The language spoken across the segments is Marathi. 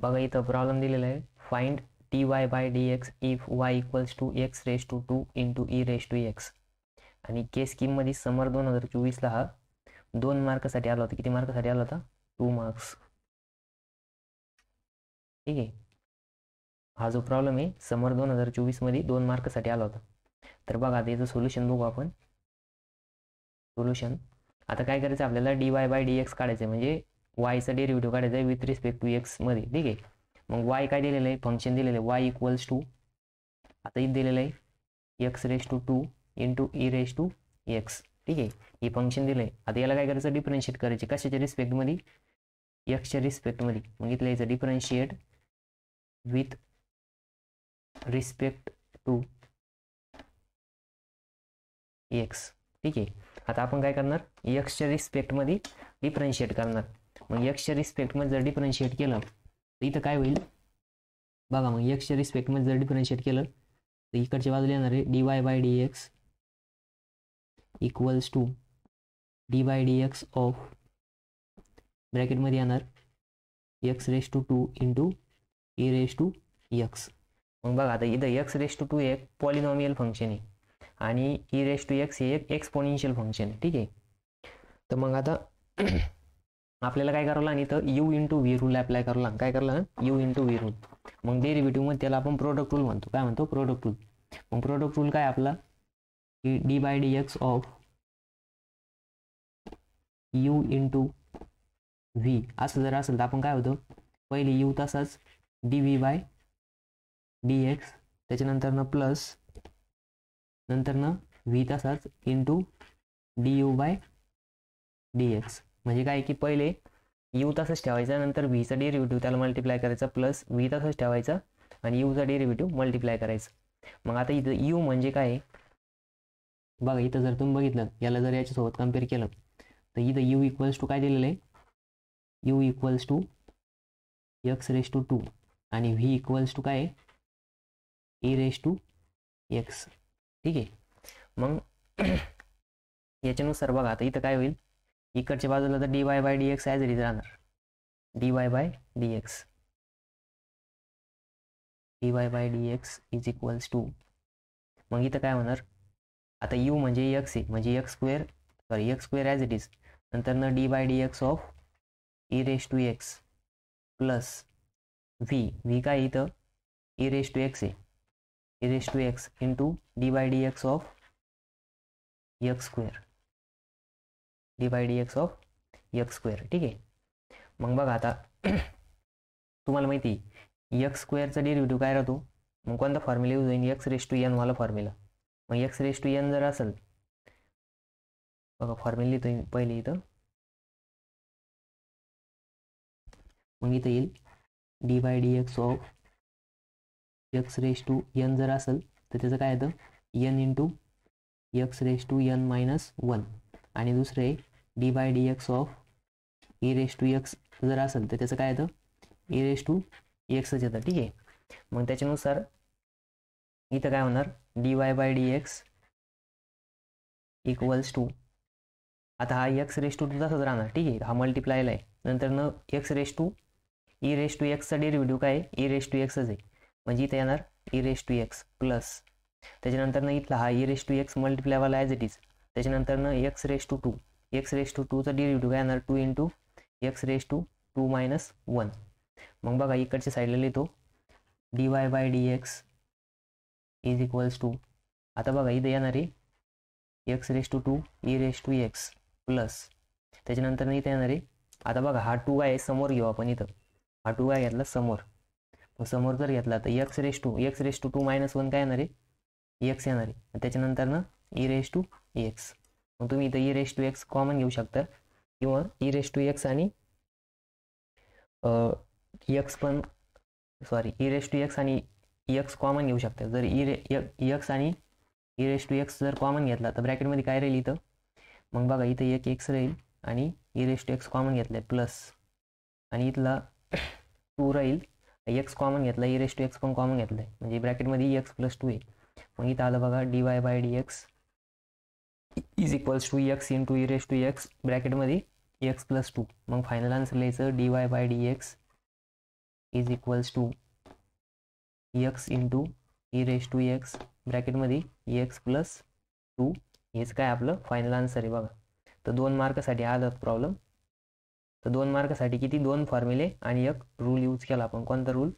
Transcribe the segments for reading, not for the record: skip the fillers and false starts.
बघा इथं प्रॉब्लेम दिलेला आहे, find dy by dx if y equals to x raise to 2 into e raise to x. आणि के स्कीममध्ये समर 2024ला हा 2 मार्कसाठी आला होता. किती मार्कसाठी आला होता? 2 मार्क्स. ठीक आहे, हा जो प्रॉब्लेम आहे समर 2024मध्ये 2 मार्कसाठी आला होता. तर बघा आता याचं सोल्युशन बघू आपण. सोल्युशन आता काय करायचं आपल्याला, dy बाय dx काढायचं आहे, म्हणजे वायचा डेरिव्हेटिव्ह काढायचा आहे विथ रिस्पेक्ट टू एक्स मध्ये. ठीक आहे, मग वाय काय दिलेलं आहे, फंक्शन दिलेलं आहे वाय इक्वल्स टू, आता इथं दिलेलं आहे x raise to 2 into e raise to x. ठीक आहे, हे फंक्शन दिलं आहे. आता याला काय करायचं, डिफरन्शिएट करायचे कशाच्या रिस्पेक्टमध्ये, एक्सच्या रिस्पेक्टमध्ये. मग इथलं याचं differentiate with respect to x. ठीक आहे, आता आपण काय करणार, एक्सच्या रिस्पेक्टमध्ये डिफरन्शिएट करणार. मग एक्सच्या रिस्पेक्टमध्ये जर डिफरन्शिएट केलं तर इथं काय होईल बघा. मग एक्सच्या रिस्पेक्टमध्ये जर डिफरन्शिएट केलं तर इकडच्या बाजूला येणार आहे dy by dx equals to d by dx of, ब्रॅकेटमध्ये येणार x raise to 2 into e raise to x. मग बघा आता इथं एक्स रेस टू 2 एक पॉलिनॉमियल फंक्शन आहे आणि ई रेस टू एक्स हे एक एक्सपोनेन्शियल फंक्शन आहे. ठीक आहे, तर मग आता आपल्याला काय करावं लागेल, इथं you into v rule apply करावं लागेल. काय करावं लागेल, यू इंटू व्ही रूल. मग डेरिव्हेटिव्हमध्ये त्याला आपण प्रोडक्ट रूल म्हणतो. काय म्हणतो, प्रोडक्ट रूल. मग प्रोडक्ट रूल काय आपला, की d by d x of u into v असं जर असेल तर आपण काय होतं, पहिले यू तसाच d v by d x, त्याच्यानंतरनं प्लस, नंतरनं व्ही तसाच into d u by d x. म्हणजे काय की पहिले यू तसंच ठेवायचा, नंतर व्हीचा डेरिव्हेटिव्ह त्याला मल्टिप्लाय करायचा, प्लस व्ही तसंच ठेवायचा आणि यूचा डेरिव्हेटिव्ह मल्टिप्लाय करायचा. मग आता इथं यू म्हणजे काय बघा, इथं जर तुम्ही बघितलं याला जर याच्यासोबत कम्पेअर केलं तर इथं यू इक्वल्स टू काय दिलेलं आहे, u equals to x raise to 2 आणि व्ही इक्वल्स टू काय, ई रेस टू एक्स. ठीक आहे, मग याच्यानुसार बघा आता इथं काय होईल, इकडच्या बाजूला तर d y by d x as it is राहणार, d y by d x, d y by d x is equals to, मग इथं काय होणार, आता यू म्हणजे एक्स आहे, म्हणजे x square as it is, नंतर न d by d x of e raise to x plus v काय इथं ई रेस टू एक्स आहे, e raise to x into d by d x of x square, d by d x of x square. ठीक आहे, मग बघा आता तुम्हाला माहिती आहे एक्स स्क्वेअरचा डेरिव्हेटिव्ह काय राहतो, मग कोणता फॉर्म्युला यूज होईल, एक्स रेस टू एन वाला फॉर्म्युला. मग एक्स रेस टू एन जर असेल बघा, फॉर्म्युला लिहितो पहिले इथं, मग इथं येईल d by d x of x raise to n जर असेल तर त्याचं काय येतं, n into x raise to n minus 1, आणि दुसरं आहे d by d x of e raise to x जर असेल तर त्याचं काय येतं, ई रेस टू एक्सच येतं. ठीक आहे, मग त्याच्यानुसार इथं काय होणार, d y by d x equals to, आता हा एक्स रेस टू तसाच राहणार. ठीक आहे, हा मल्टिप्लायला आहे, नंतर न x raise to e raise to एक्सचा डेरिव्हेटिव्ह काय आहे, ई रेस टू एक्सच आहे, म्हणजे इथं येणार e raise to x plus, त्याच्यानंतर न इथला हा ई रेस टू एक्स मल्टिप्लायवाला ॲज इट इज, त्याच्यानंतर न x raise to 2, x raise to 2चा डेरिव्हेटिव्ह काय येणार 2 into x raise to 2 minus 1. मग बघा इकडच्या साईडला लिहितो d y by d x is equals to, आता बघा इथं येणार आहे x raise to 2 e raise to x plus, त्याच्यानंतर इथं येणार आहे, आता बघा हा 2 आहे समोर घेऊ आपण, इथं हा 2 काय घेतला समोर, मग समोर जर घेतला तर एक्स रेस टू 2 मायनस 1 काय येणार आहे, एक्स येणार आहे, त्याच्यानंतर ना ई रेस टू एक्स. मग तुम्ही इथं e raise to x common घेऊ शकता, किंवा ई रेस टू एक्स आणि एक्स पण ई रेस टू एक्स आणि एक्स कॉमन घेऊ शकता. जर एक्स आणि ई रेस टू एक्स जर कॉमन घेतला तर ब्रॅकेटमध्ये काय राहील इथं, मग बघा इथं एक एक्स राहील आणि e raise to x common घेतलाय प्लस, आणि इथला 2 राहील, एक्स कॉमन घेतला, ई रेस टू एक्स पण कॉमन घेतलाय, म्हणजे ब्रॅकेटमध्ये एक्स प्लस 2 आहे. मग इथं आलं बघा d y by d x is equals to x into e raise to x, ब्रॅकेटमध्ये एक्स प्लस 2. मग फायनल आन्सर लिहायचं d y by d x is equals to x into e raise to x ब्रॅकेटमध्ये एक्स प्लस 2 हेच काय आपलं फायनल आन्सर आहे बघा. तर 2 मार्कसाठी आला प्रॉब्लेम. तर 2 मार्कसाठी किती 2 फॉर्म्युले आणि एक रूल यूज केला आपण. कोणता rule?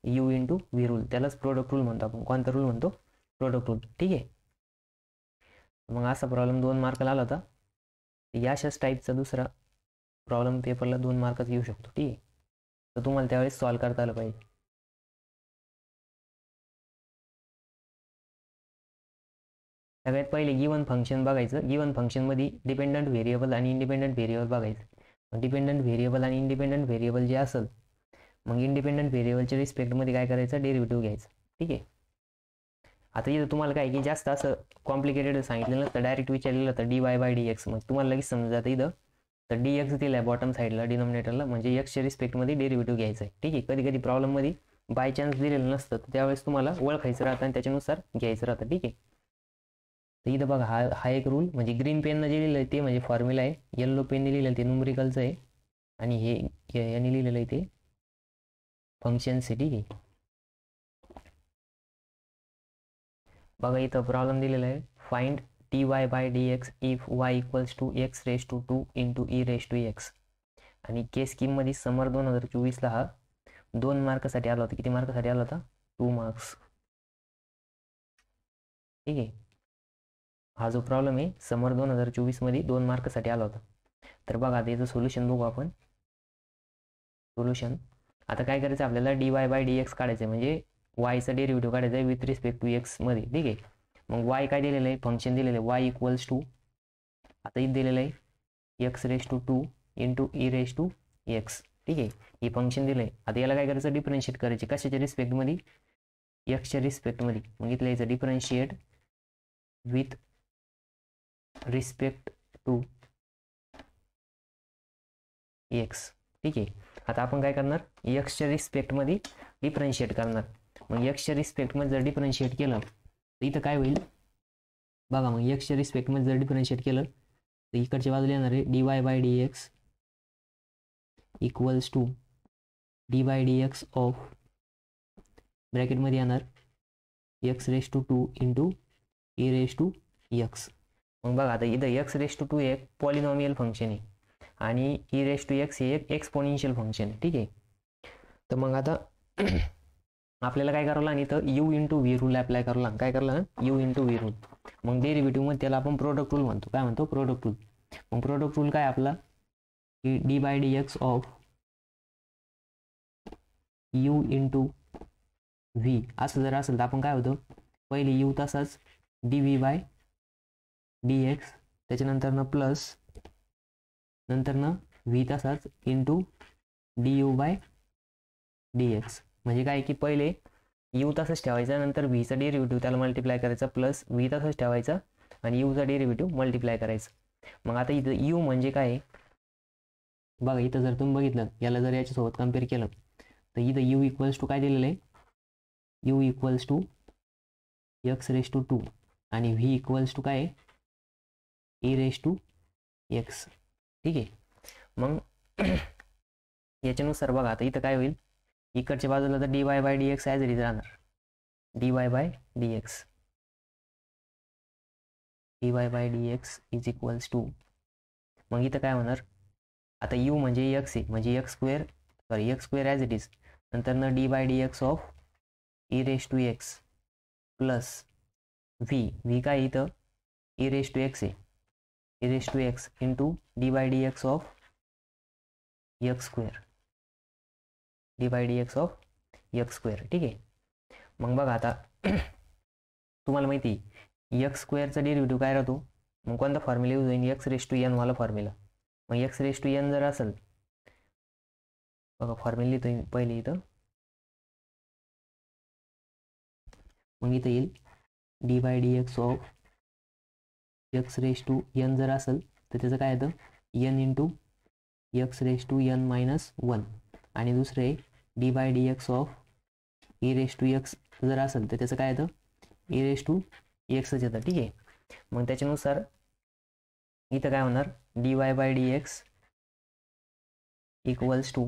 You into v rule. त्यालाच प्रोडक्ट रूल म्हणतो आपण. कोणता रूल म्हणतो? Product rule. ठीक आहे. मग असा प्रॉब्लेम 2 मार्कला आला होता. याशाच टाईपचा दुसरा प्रॉब्लेम पेपरला 2 मार्कात येऊ शकतो. ठीक आहे. तर तुम्हाला त्यावेळेस सॉल्व करता आलं पाहिजे. सगळ्यात पहिले गिवन फंक्शन बघायचं. गिवन फंक्शनमध्ये डिपेंडंट व्हेरिएबल आणि इंडिपेंडंट व्हेरिएबल बघायचं. डिपेंडंट व्हेरिएबल आणि इंडिपेंडंट व्हेरिएबल जे असेल मग इंडिपेंडंट व्हेरिएबलच्या रिस्पेक्टमध्ये काय करायचं? डेरिव्हेटिव्ह घ्यायचं. ठीक आहे. आता इथं तुम्हाला काय की जास्त असं कॉम्प्लिकेटेड सांगितलेलं तर डायरेक्ट विचारलेलं तर dy/dx. मग तुम्हाला लगेच समजून जातं इथं तर dx दिला आहे बॉटम साईडला डिनॉमिनेटरला म्हणजे एक्सच्या रिस्पेक्टमध्ये डेरिव्हेटिव्ह घ्यायचं आहे. ठीक आहे. कधी कधी प्रॉब्लेममध्ये बाय चान्स दिलेलं नसतं तर त्यावेळेस तुम्हाला ओळखायचं राहतं आणि त्याच्यानुसार घ्यायचं राहतं. ठीक आहे. तर इथं बघा हा एक रूल म्हणजे ग्रीन पेननं जे लिहिलं आहे ते म्हणजे फॉर्म्युला आहे. येल्लो पेनने लिहिलेलं ते न्यूमरिकलचं आहे आणि हे याने लिहिलेलं आहे ते फंक्शन्स आहे. ठीक आहे. बघा इथं प्रॉब्लेम दिलेला आहे. Find dy/dx if y equals to x raise to 2 into e raise to x. आणि केस स्कीममध्ये समर 2024ला हा 2 मार्कसाठी आला होता. किती मार्कसाठी आला होता? 2 मार्क्स. ठीक आहे. हा जो प्रॉब्लेम आहे समर 2024मध्ये 2 मार्कसाठी आला होता. तर बघा आता याचं सोल्युशन बघू आपण. सोल्युशन आता काय करायचं आपल्याला dy/dx काढायचं म्हणजे वायचा डेरिव्हेटिव्ह काढायचा आहे विथ रिस्पेक्ट टू एक्स मध्ये. ठीक आहे. मग वाय काय दिलेलं आहे? फंक्शन दिलेलं आहे वाय इक्वल्स टू आता इथं दिलेलं आहे x raise to 2 into e raise to x. ठीक आहे. हे फंक्शन दिलं आहे. आता याला काय करायचं? डिफरन्शिएट करायचे. कशाच्या रिस्पेक्टमध्ये? एक्सच्या रिस्पेक्टमध्ये. मग इथलं याचं differentiate with respect to x. ठीक आहे. आता आपण काय करणार? एक्सच्या रिस्पेक्टमध्ये डिफरन्शिएट करणार. मग एक्सच्या रिस्पेक्टमध्ये जर डिफरन्शिएट केलं तर इथं काय होईल बघा. मग एक्सच्या रिस्पेक्टमध्ये जर डिफरन्शिएट केलं तर इकडच्या बाजूला येणार आहे dy/dx equals to dy/dx of ब्रॅकेटमध्ये येणार x raise to 2 into e raise to x. मग बघा आता इथं एक्स रेस टू 2 एक पॉलिनॉमियल फंक्शन आहे आणि ई रेस टू एक्स हे एक एक्सपोनेन्शियल फंक्शन आहे. ठीक आहे. तर मग आता आपल्याला काय करावं लागेल? इथं you into v rule apply करावं लागेल. काय करावं लागेल? You into v rule. मग डेरिव्हेटिव्हमध्ये त्याला आपण प्रोडक्ट रूल म्हणतो. काय म्हणतो? Product rule. मग प्रोडक्ट रूल काय आपला की dy/dx of u into v असं जर असेल तर आपण काय होतं? पहिले यू तसाच dv/dx त्याच्यानंतरनं प्लस नंतरनं व्ही तसाच इंटू du/dx. म्हणजे काय की पहिले यू तसंच ठेवायचा नंतर व्हीचा डेरिव्हेटिव्ह त्याला मल्टिप्लाय करायचा प्लस व्ही तसंच ठेवायचा आणि यूचा डेरिव्हेटिव्ह मल्टिप्लाय करायचा. मग आता इथं यू म्हणजे काय बघा. इथं जर तुम्ही बघितलं याला जर याच्यासोबत कम्पेअर केलं तर इथं यू इक्वल्स टू काय दिलेलं आहे? U equals to x raise to 2 आणि व्ही इक्वल्स टू काय? E raise to x. ठीक आहे. मग याच्यानुसार बघा आता इथं काय होईल? इकडच्या बाजूला तर dy/dx ॲज इट इज राहणार. dy/dx इज इक्वल्स टू मग इथं काय होणार? आता यू म्हणजे एक्स आहे म्हणजे x square as it is नंतर dy/dx of e raise to x plus v काय इथं ई रेस टू एक्स आहे e raise to x into dy/dx of x square dy/dx of x square. ठीक आहे. मग बघा आता तुम्हाला माहिती एक्स स्क्वेअरचा डेरिव्हेटिव्ह काय राहतो? मग कोणता फॉर्म्युला यूज होईल? एक्स रेस टू एन वाला फॉर्म्युला. मग एक्स रेस टू एन जर असेल बघा फॉर्म्युला लिहितो पहिले इथं. मग इथं येईल dy/dx of x raise to n जर असेल तर त्याचं काय येतं? N into x raise to n minus 1 आणि दुसरं आहे dy/dx of e raise to x जर असेल तर त्याचं काय येतं? ई रेस टू एक्सच येतं. ठीक आहे. मग त्याच्यानुसार इथं काय होणार? dy/dx इक्वल्स टू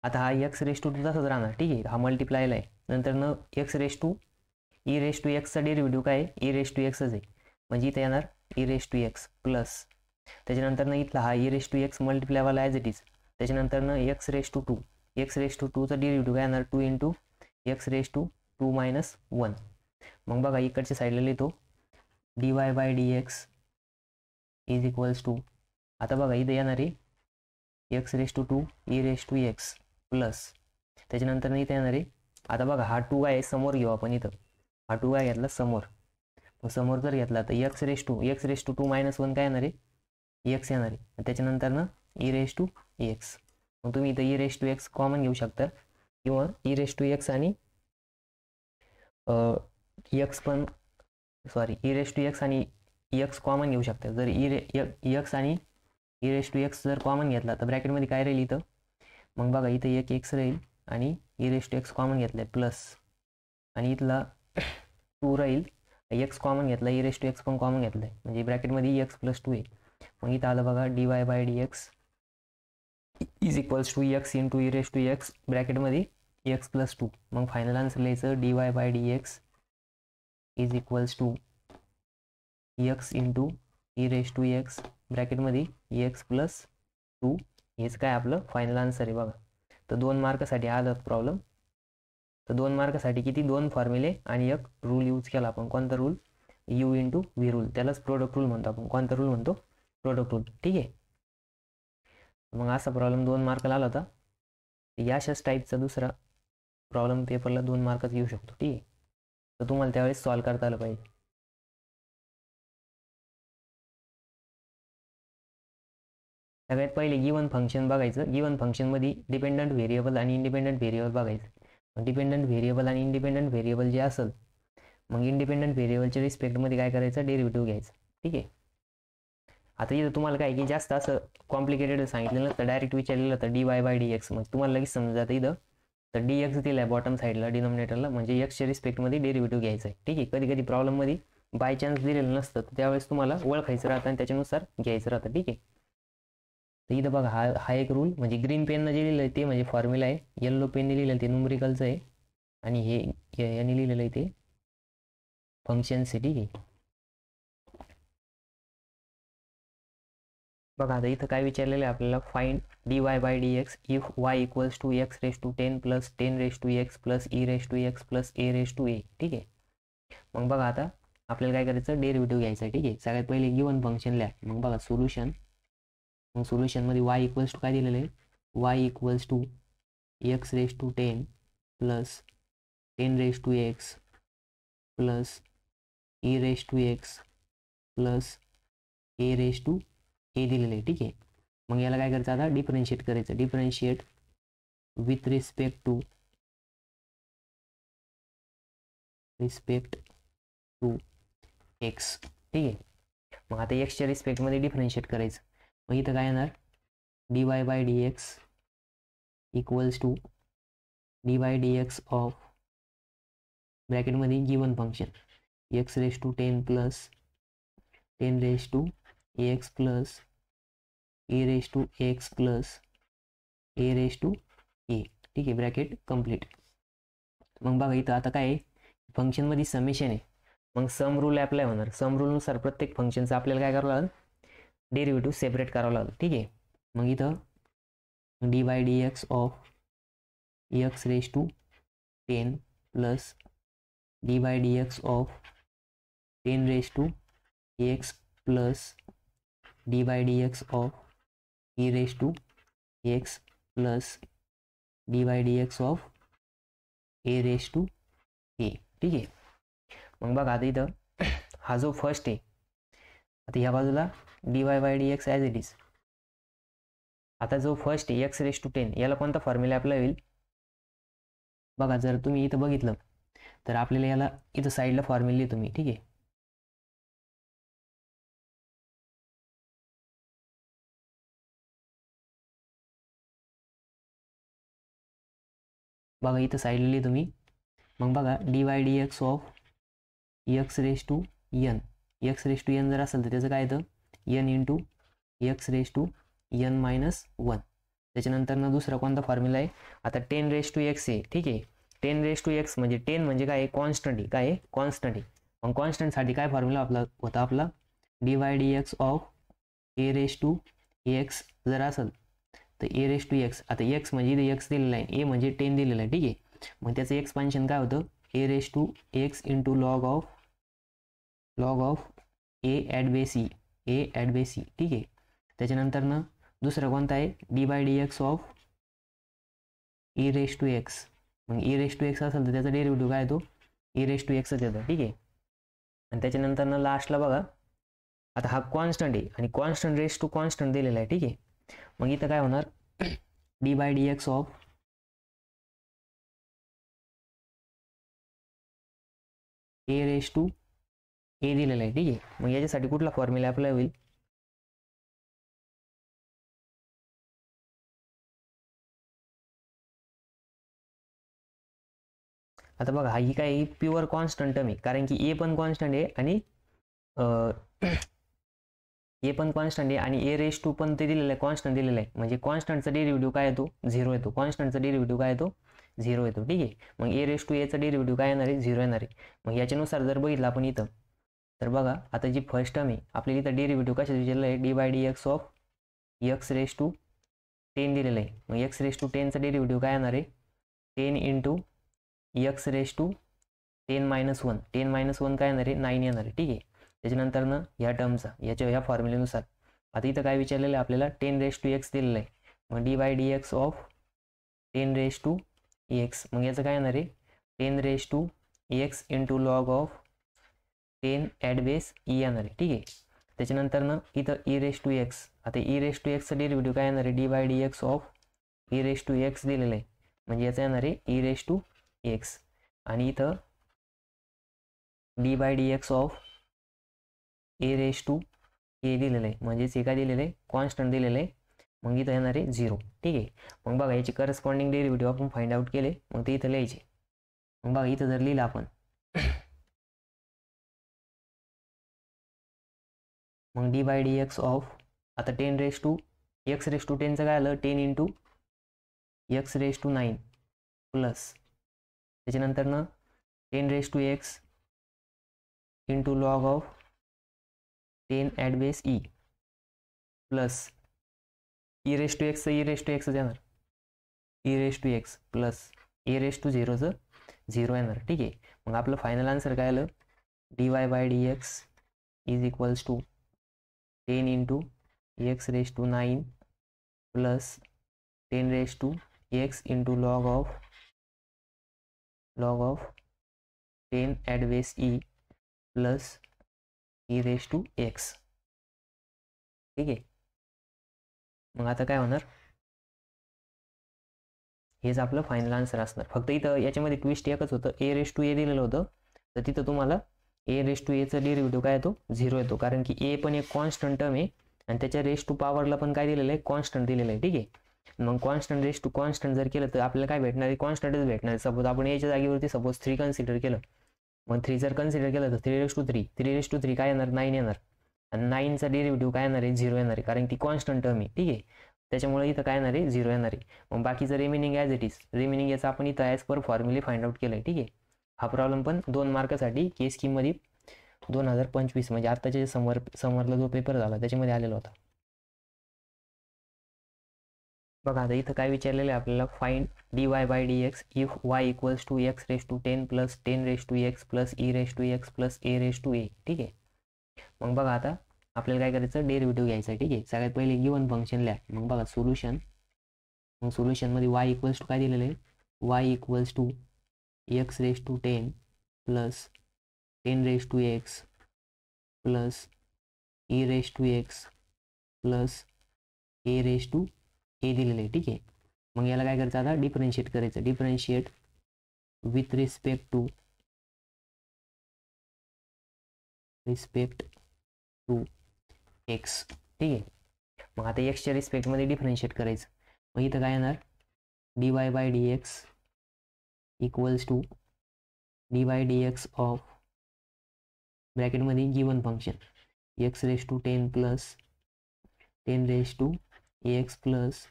आता हा एक्स रेस टू तसंच राहणार, ठीक आहे. हा मल्टिप्लायला आहे. नंतर न x raise to e raise to एक्सचा डेरिव्हेटिव्ह काय आहे, ई रेस टू एक्सच आहे. म्हणजे इथे येणार e raise to x plus त्याच्यानंतर न इथला हा ई रेस टू एक्स मल्टिप्लायवाला ॲज इट इज. त्याच्यानंतर न x raise to 2, x raise to 2चा डेरिव्हेटिव्ह काय येणार 2 into x raise to 2 minus 1. मग बघा इकडच्या साईडला लिहितो d y by d x is equals to, आता बघा इथे येणार आहे x raise to 2 e raise to x plus त्याच्यानंतर इथे येणार आहे, आता बघा हा 2 आहे समोर घेऊ आपण, इथं हा 2 काय घेतला समोर. मग समोर जर घेतला तर एक्स रेस टू 2 मायनस 1 काय येणार आहे एक्स येणार आहे. त्याच्यानंतर ना ई रेस टू एक्स, मग तुम्ही इथं e raise to x common घेऊ शकता किंवा ई रेस टू एक्स आणि एक्स पण sorry e raise to x आणि एक्स कॉमन घेऊ शकता. जर एक्स आणि ई रेस टू एक्स जर कॉमन घेतला तर ब्रॅकेटमध्ये काय राहील इथं, मग बघा इथं एक एक्स राहील आणि e raise to x common घेतलं आहे प्लस आणि इथला 2 राहील, एक्स कॉमन घेतला ई रेस टू एक्स पण कॉमन घेतलं आहे म्हणजे ब्रॅकेटमध्ये एक्स प्लस 2 आहे. मग इथं आलं बघा d y by d x is equals to x into e raise to x ब्रॅकेटमध्ये एक्स प्लस 2. मग फायनल आन्सर लिहायचं d y by d x is equals to x into e raise to x ब्रॅकेटमध्ये एक्स प्लस 2. हेच काय आपलं फायनल आन्सर आहे बघा. तर 2 मार्कासाठी आलं प्रॉब्लेम. तर 2 मार्कासाठी किती 2 फॉर्म्युले आणि एक रूल यूज केला आपण. कोणता rule, you into v rule, त्यालाच प्रोडक्ट रूल म्हणतो आपण. कोणता रूल म्हणतो, प्रोडक्ट रूल, ठीक आहे. मग असा प्रॉब्लेम 2 मार्काला आला होता. याशाच टाईपचा दुसरा प्रॉब्लेम पेपरला 2 मार्काचा येऊ शकतो, ठीक आहे. तर तुम्हाला त्यावेळेस सॉल्व करता आलं पाहिजे. सगळ्यात पहिले गिवन फंक्शन बघायचं. गिवन फंक्शनमध्ये डिपेंडंट व्हेरिएबल आणि इंडिपेंडंट व्हेरिएबल बघायचं. डिपेंडंट व्हेरिएबल आणि इंडिपेंडंट व्हेरिएबल जे असेल, मग इंडिपेंडंट व्हेरिएबलच्या रिस्पेक्टमध्ये काय करायचं, डेरिव्हेटिव्ह घ्यायचं, ठीक आहे. आता इथं तुम्हाला काय की जास्त असं कॉम्प्लिकेटेड सांगितलेलं तर डायरेक्ट विचारलेलं तर d y by d x, मग तुम्हाला लगेच समजा जातं इथं तर डी एक्स दिला आहे बॉटम साईडला डिनॉमिनेटरला, म्हणजे एक्सच्या रिस्पेक्टमध्ये डेरिव्हेटिव्ह घ्यायचं आहे, ठीक आहे. कधी कधी प्रॉब्लेममध्ये बाय चान्स दिलेलं नसतं तर त्यावेळेस तुम्हाला ओळखायचं राहतं आणि त्याच्यानुसार घ्यायचं राहतं, ठीक आहे. तर इथं बघा हा एक रूल, म्हणजे ग्रीन पेननं जे लिहिलं आहे ते म्हणजे फॉर्म्युला आहे, येल्लो पेनने लिहिलेलं ते न्यूमरिकलचं आहे आणि हे याने लिहिलेलं आहे ते फंक्शन्स आहे, ठीक आहे. बघा आता इथं काय विचारलेलं आहे आपल्याला, find d y by d x if y equals to x raise to 10 plus 10 raise to x plus e raise to x plus a raise to a, ठीक आहे. मग बघा आता आपल्याला काय करायचं, डेरिव्हेटिव्ह घ्यायचं आहे, ठीक आहे. सगळ्यात पहिले गिवन फंक्शन लिहा. मग बघा सोल्युशन, मग सोल्युशनमध्ये वाय इक्वल्स टू काय दिलेलं आहे, y equals to x raise to 10 plus 10 raise to x plus e raise to x plus a raise to a दिलेलं आहे, ठीक आहे. मग याला काय करायचं आता, डिफरन्शिएट करायचं. Differentiate with respect to x, ठीक आहे. मग आता एक्सच्या रिस्पेक्टमध्ये डिफरन्शिएट करायचं. मग इथं काय येणार, d y by d x equals to d y d x of ब्रॅकेटमध्ये given function x raise to 10 plus 10 raise to x plus a raise to x plus a raise to a, ठीक आहे. Bracket complete. मग बघा इथं आता काय आहे, फंक्शनमध्ये समेशन आहे, मग सम रूल अप्लाय होणार. सम रूलनुसार प्रत्येक फंक्शनचं आपल्याला काय करावं लागेल, डेरिव्हेटिव्ह सेपरेट करावं लागेल, ठीक आहे. मग इथं d by d x of x raise to 10 plus d by d x of 10 raise to x plus d by d x of e raise to x plus d by d x of a raise to a, ठीक आहे. मग बघा आता इथं हा जो फर्स्ट आहे, आता ह्या बाजूला D y by d x as it is. आता जो फर्स्ट आहे एक्स रेस टू 10, याला कोणता फॉर्म्युला अप्लाय होईल बघा. जर तुम्ही इथं बघितलं तर आपल्याला याला इथं साईडला फॉर्म्युला लिहितो मी, ठीक आहे. बघा इथं साईडला लिहितो मी. मग बघा d y d x of x raise to n, x raise to n जर असेल तर त्याचं काय येतं, n into x raise to n minus 1. त्याच्यानंतर दुसरा कोणता फॉर्म्युला आहे, आता 10⁻x आहे, ठीक आहे. 10⁻x म्हणजे 10 म्हणजे काय आहे, कॉन्स्टंट आहे, काय आहे, कॉन्स्टंट आहे. मग कॉन्स्टंटसाठी काय फॉर्म्युला होता आपला, dy/dx ऑफ a⁻x जर असेल तर a⁻x, आता x म्हणजे इथे x दिलेला आहे, a म्हणजे 10 दिलेला आहे, ठीक आहे. मग त्याचं एक्सपान्शन काय होतं, a⁻x into log of a@c, ठीक आहे. त्याच्यानंतर दुसरा कोणता आहे, d/dx ऑफ e⁻x. मग e⁻x असेल तर त्याचा डेरिव्हेटिव्ह काय येतो, e⁻xच येतो, ठीक आहे. आणि त्याच्यानंतर लास्टला बघा, आता हा कॉन्स्टंट आहे आणि कॉन्स्टंट रेस टू कॉन्स्टंट दिलेला आहे, ठीक आहे. मग इथं काय होणार, d/dx ऑफ a दिलेला आहे, ठीक आहे. मग याच्यासाठी कुठला फॉर्म्युला अप्लाय होईल, आता बघा ही काय प्युअर कॉन्स्टंट टर्म आहे, कारण की ए पण कॉन्स्टंट आहे आणि ए पण कॉन्स्टंट आहे आणि a⁻2 पण ते दिलेलं आहे, कॉन्स्टंट दिलेलं आहे. म्हणजे कॉन्स्टंटचा डेरिव्हेटिव्ह काय येतो, 0 येतो. कॉन्स्टंटचा डेरिव्हेटिव्ह काय येतो, 0 येतो, ठीक आहे. मग a⁻a चा डेरिव्हेटिव्ह काय येणार आहे, 0 येणार आहे. मग याच्यानुसार जर बघितलं आपण इथं, तर बघा आता जी फर्स्ट टर्म आहे आपल्याला इथं डेरिव्हेटिव्ह कशाचं दिलेलं आहे, d/dx ऑफ x⁻10 दिलेलं आहे. मग x⁻10 चा डेरिव्हेटिव्ह काय येणार आहे, 10 इंटू x⁻10 -1, 10 - 1 काय येणार आहे, 9 येणार आहे, ठीक आहे. त्याच्यानंतर ह्या टर्मचा ह्या फॉर्म्युलेनुसार आता इथं काय विचारलेलं आहे आपल्याला, 10⁻x दिलेलं आहे. मग d/dx ऑफ 10⁻x, मग याचं काय येणार आहे, 10⁻x इंटू लॉग ऑफ 10 येणार आहे, ठीक आहे. त्याच्यानंतर इथं e⁻x, आता e⁻xचं डेरिव्हेटिव्ह काय येणार आहे, d/dx ऑफ e⁻x दिलेलं आहे. म्हणजे याचं येणार आहे e⁻x आणि इथं d/dx ऑफ a⁻a दिलेलं आहे, म्हणजेच हे काय दिलेलं आहे, कॉन्स्टंट दिलेलं आहे. मग इथं येणार आहे 0, ठीक आहे. मग बघा याचे करस्पॉन्डिंग डेरिव्हेटिव्ह आपण फाइंड आउट केले, मग ते इथं लिहायचे. मग बघा इथं जर लिहिलं आपण, मग d/dx ऑफ आता 10⁻x⁻10 काय आलं, 10 इंटू x⁻9 प्लस त्याच्यानंतर 10⁻x into log of 10 plus e⁻x येणार, e⁻x प्लस a⁻0चं 0 येणार, ठीक आहे. मग आपलं फायनल आन्सर काय आलं, dy/dx is equals to 10 into x⁻9 plus 10⁻x into log of 10 plus e⁻x, ठीक आहे. मग आता काय होणार, हेच आपलं फायनल आन्सर असणार. फक्त इथं याच्यामध्ये ट्विस्ट एकच होतं, a⁻a दिलेलं होतं, तर तिथं तुम्हाला a⁻aचा डेरिव्हेटिव्ह काय येतो, 0 येतो, कारण की a पण एक कॉन्स्टंट टर्म आहे आणि त्याच्या रेस टू पॉवरला पण काय दिलेलं आहे, कॉन्स्टंट दिलेलं आहे, ठीक आहे. मग कॉन्स्टंट रेस टू कॉन्स्टंट जर केलं तर आपल्याला काय भेटणार आहे, कॉन्स्टंटच भेटणार आहे. सपोज आपण याच्या जागेवरती सपोज 3 कन्सिडर केलं, मग 3 जर कन्सिडर केलं तर 3⁻3 काय येणार, 9 येणार आणि 9चा डेरिव्हेटिव्ह काय येणार आहे, 0 येणार आहे, कारण ती कॉन्स्टंट टर्म आहे, ठीक आहे. त्याच्यामुळे इथं काय येणार आहे, 0 येणार आहे. मग बाकीचं remaining as it is, remaining याचा आपण इथं ॲज पर फॉर्म्युले फाइंड आउट केलं आहे, ठीक आहे. हा प्रॉब्लेम पण 2 मार्कासाठी के स्कीममध्ये 2025 म्हणजे आत्ताच्या समरला जो पेपर झाला त्याच्यामध्ये आलेला होता. बघा आता इथं काय विचारलेलं आहे आपल्याला, find dy/dx if y equals to x⁻10 plus 10⁻x plus e⁻x plus a⁻a, ठीक आहे. मग बघा आता आपल्याला काय करायचं, डेरिव्हेटिव्ह घ्यायचं आहे, ठीक आहे. सगळ्यात पहिले गिवन फंक्शन लिहा. मग बघा सोल्युशन, मग सोल्युशनमध्ये y इक्वल्स टू काय दिलेलं आहे, y equals to x⁻10 plus 10⁻x plus e⁻x plus a दिलेलं आहे, ठीक आहे. मग याला काय करायचं, आता डिफरन्शिएट करायचं, differentiate with respect to x, ठीक आहे. मग आता एक्सच्या रिस्पेक्टमध्ये डिफरन्शिएट करायचं. मग इथं काय येणार, dy/dx equals to dy/dx of ब्रॅकेटमध्ये given function x⁻10 plus 10⁻x plus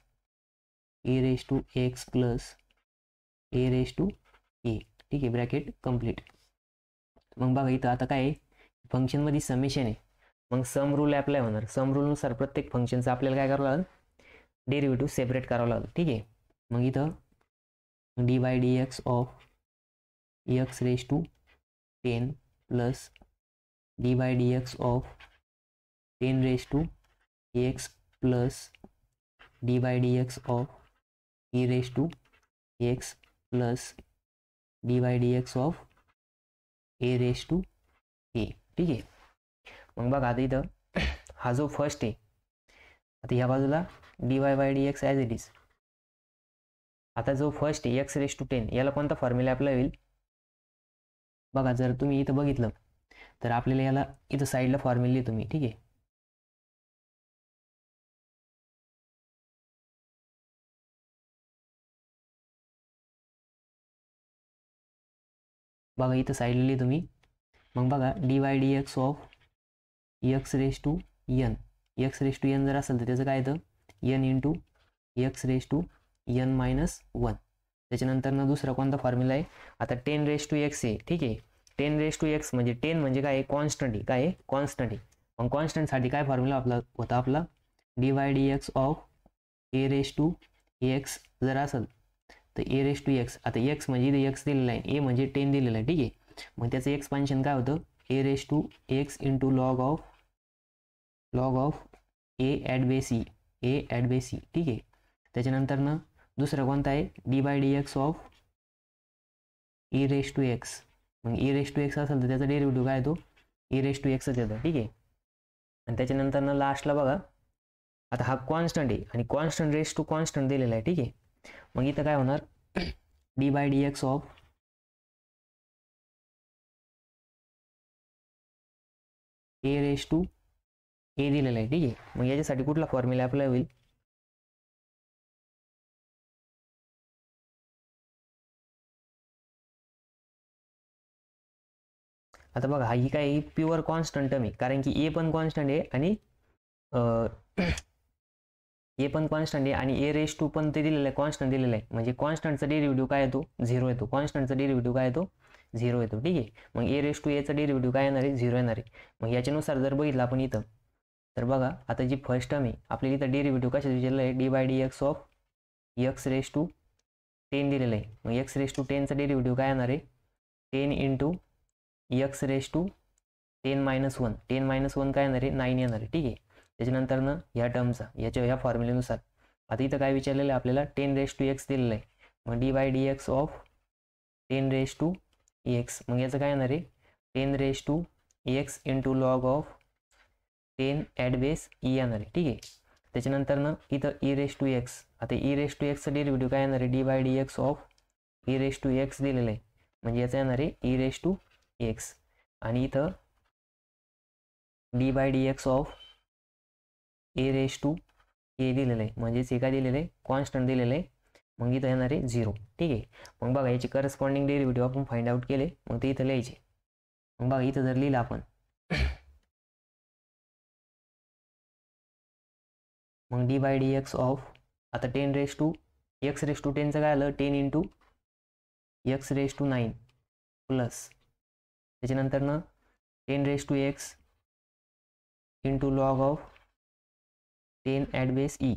a raise to x plus a raise to a, ठीक आहे, ब्रॅकेट कम्प्लीट. मग बघा इथं आता काय आहे, फंक्शनमध्ये समेशन आहे, मग सम रूल अप्लाय होणार. सम रूलनुसार प्रत्येक फंक्शनचं आपल्याला काय करावं लागेल, डेरिव्हेटिव्ह सेपरेट करावं लागेल, ठीक आहे. मग इथं d by d x of x raise to 10 plus d by d x of 10 raise to x plus d by d x of e raise to x plus d by d x of a raise to a, ठीक आहे. मग बघा आता इथं हा जो फर्स्ट आहे, आता ह्या बाजूला D y by d x as it is. आता जो फर्स्ट आहे एक्स रेस टू 10, याला कोणता फॉर्म्युला अप्लाय होईल बघा. जर तुम्ही इथं बघितलं तर आपल्याला याला इथं साईडला फॉर्म्युला लिहितो मी, ठीक आहे. बघा इथं साईडला लिहितो मी. मग बघा d y d x of x raise to n, x raise to n जर असेल तर त्याचं काय येतं, n into x raise to n minus 1. त्याच्यानंतर ना दुसरा कोणता फॉर्म्युला आहे, आता 10 रेस टू एक्स आहे, ठीक आहे. 10 रेस टू एक्स म्हणजे 10 म्हणजे काय आहे, कॉन्स्टंट आहे, काय आहे, कॉन्स्टंट आहे. मग कॉन्स्टंटसाठी काय फॉर्म्युला आपला होता, आपला d y d x of a raise to x जर असेल तर ए रेस टू एक्स, आता एक्स म्हणजे इथे एक्स दिलेला आहे, ए म्हणजे 10 दिलेला आहे, ठीक आहे. मग त्याचं एक्सपान्शन काय होतं, a raise to x into log of a at base e, a at base e, ठीक आहे. त्याच्यानंतर ना दुसरा कोणता आहे, d by d x of e raise to x. मग ई रेस टू एक्स असेल तर त्याचा डेरिव्हेटिव्ह काय येतो, ई रेस टू एक्सच येतं, ठीक आहे. आणि त्याच्यानंतर ना लास्टला बघा आता हा कॉन्स्टंट आहे आणि कॉन्स्टंट रेस टू कॉन्स्टंट दिलेला आहे, ठीक आहे. मग इथं काय होणार, d by d x of a raise to a दिलेला आहे, ठीक आहे. मग याच्यासाठी कुठला फॉर्म्युला अप्लाय होईल, आता बघा ही काय प्युअर कॉन्स्टंट टर्म आहे, कारण की ए पण कॉन्स्टंट आहे आणि ए पण कॉन्स्टंट आहे आणि ए रेस टू पण ते दिलेलं आहे, कॉन्स्टंट दिलेलं आहे. म्हणजे कॉन्स्टंटचा डेरिव्हेटिव्ह काय येतो, 0 येतो. कॉन्स्टंटचा डेरिव्हेटिव्ह काय येतो, 0 येतो, ठीक आहे. मग ए रेस टू एचा डेरिव्हेटिव्ह काय येणार आहे, 0 येणार आहे. मग याच्यानुसार जर बघितलं आपण इथं तर बघा आता जी फर्स्ट टर्म आहे आपल्याला इथं डेरिव्हेटिव्ह कशाचं विचारलं आहे, d by d x of x raise to 10 दिलेलं आहे. मग एक्स रेस टू 10चा डेरिव्हेटिव्ह काय येणार आहे, 10 into x raise to 10 minus 1, 10 minus 1 काय येणार आहे, 9 येणार आहे, ठीक आहे. त्याच्यानंतर ना ह्या टर्मचा ह्या फॉर्म्युलेनुसार आता इथं काय विचारलेलं आहे आपल्याला, 10 रेस टू एक्स दिलेलं आहे. मग d by d x of 10 raise to x, मग याचं काय येणार आहे, 10 raise to x into log of 10 at base e येणार आहे, ठीक आहे. त्याच्यानंतर ना इथं ई रेस टू एक्स, आता ई रेस टू एक्सचं डेरिव्हेटिव्ह काय येणार आहे, d by d x of e raise to x दिलेलं आहे. म्हणजे याचं येणार आहे ई रेस टू एक्स आणि इथं d by d x of a raise to a दिलेलं आहे, म्हणजेच हे काय दिलेलं आहे, कॉन्स्टंट दिलेलं आहे. मग इथं येणार आहे 0, ठीक आहे. मग बघा याची करस्पॉन्डिंग डेरिव्हेटिव्ह आपण फाइंड आउट केले, मग ते इथं लिहायचे. मग बघा इथं जर लिहिलं आपण मग d by d x of आता 10 raise to x raise to 10चं काय आलं, 10 into x raise to 9 plus त्याच्यानंतर ना 10 raise to x into log of 10 at base e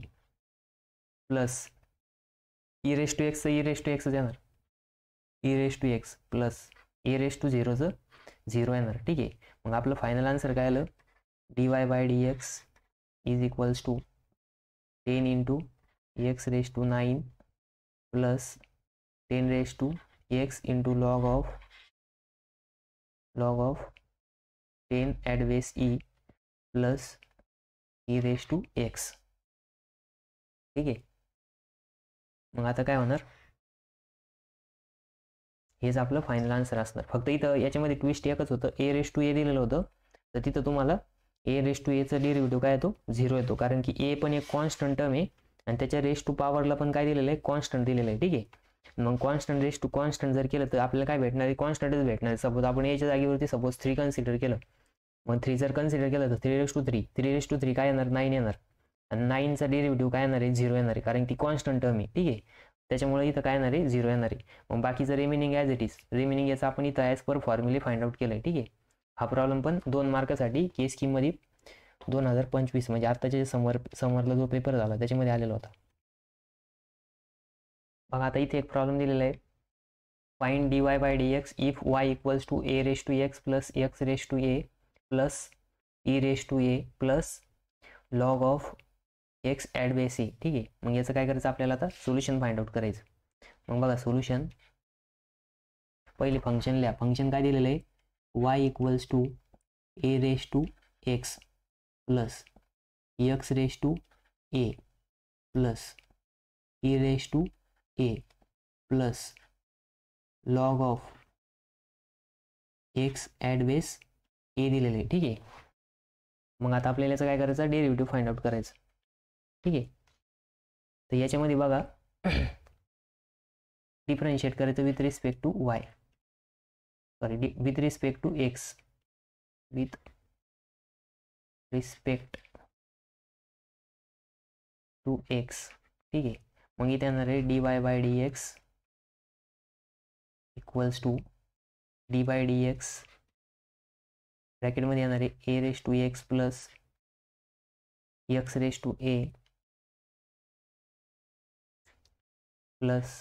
plus e raise to एक्सचं ई रेस टू एक्सच येणार, e raise to x plus a raise to 0चं 0 येणार, ठीक आहे. मग आपलं फायनल आन्सर काय आलं, d y by d x is equals to 10 into x raise to 9 plus 10 raise to x into log of 10 at base e plus e raise to x, ठीक आहे. मग आता काय होणार, हेच आपलं फायनल आन्सर असणार. फक्त इथं याच्यामध्ये ट्विस्ट एकच होतं, ए रेस टू ए दिलेलं होतं तर तिथं तुम्हाला ए रेस टू एचा डेरिव्हेटिव्ह काय येतो, 0 येतो, कारण की ए पण एक कॉन्स्टंट टर्म आहे आणि त्याच्या रेस टू पॉवरला पण काय दिलेलं आहे, कॉन्स्टंट दिलेलं आहे, ठीक आहे. मग कॉन्स्टंट रेस टू कॉन्स्टंट जर केलं तर आपल्याला काय भेटणार आहे, कॉन्स्टंटच भेटणार आहे. सपोज आपण याच्या जागेवरती सपोज 3 कन्सिडर केलं, मग 3 जर कन्सिडर केलं तर 3 रेस टू 3 काय येणार, 9 येणार. आणि 9चा डेरिव्हेटिव्ह काय येणार आहे 0 येणार आहे, कारण ती कॉन्स्टंट टर्म आहे. ठीक आहे, त्याच्यामुळे इथं काय येणार आहे 0 येणार आहे. मग बाकीचं remaining as it is, remaining याचं आपण इथं ॲज पर फॉर्म्युले फाइंड आउट केलं आहे. ठीक आहे, हा प्रॉब्लेम पण 2 मार्कासाठी के स्कीममध्ये 2025 म्हणजे आत्ताच्या समरला जो पेपर झाला त्याच्यामध्ये आलेला होता. बघा आता इथे एक प्रॉब्लेम दिलेला आहे, find dy by dx if y equals to a raise to x plus x raise to a plus e raise to a plus log of x at base a. ठीक आहे, मग याचं काय करायचं आपल्याला आता सोल्युशन फाइंड आउट करायचं. मग बघा सोल्युशन, पहिले फंक्शन लिहा. फंक्शन काय दिलेलं आहे, y equals to a raise to x plus x raise to a plus e raise to a plus log of x at base a दिलेलं आहे. ठीक आहे, मग आता आपल्याला याचं काय करायचं, डेरिव्हेटिव्ह फाइंड आउट करायचं. ठीक आहे, तर याच्यामध्ये बघा डिफरन्शिएट करायचं with respect to y, sorry with respect to x, with respect to x. ठीक आहे, मग इथे येणार आहे dy by dx equals to d by d x ब्रॅकेटमध्ये येणार आहे a raise to x plus x raise to a plus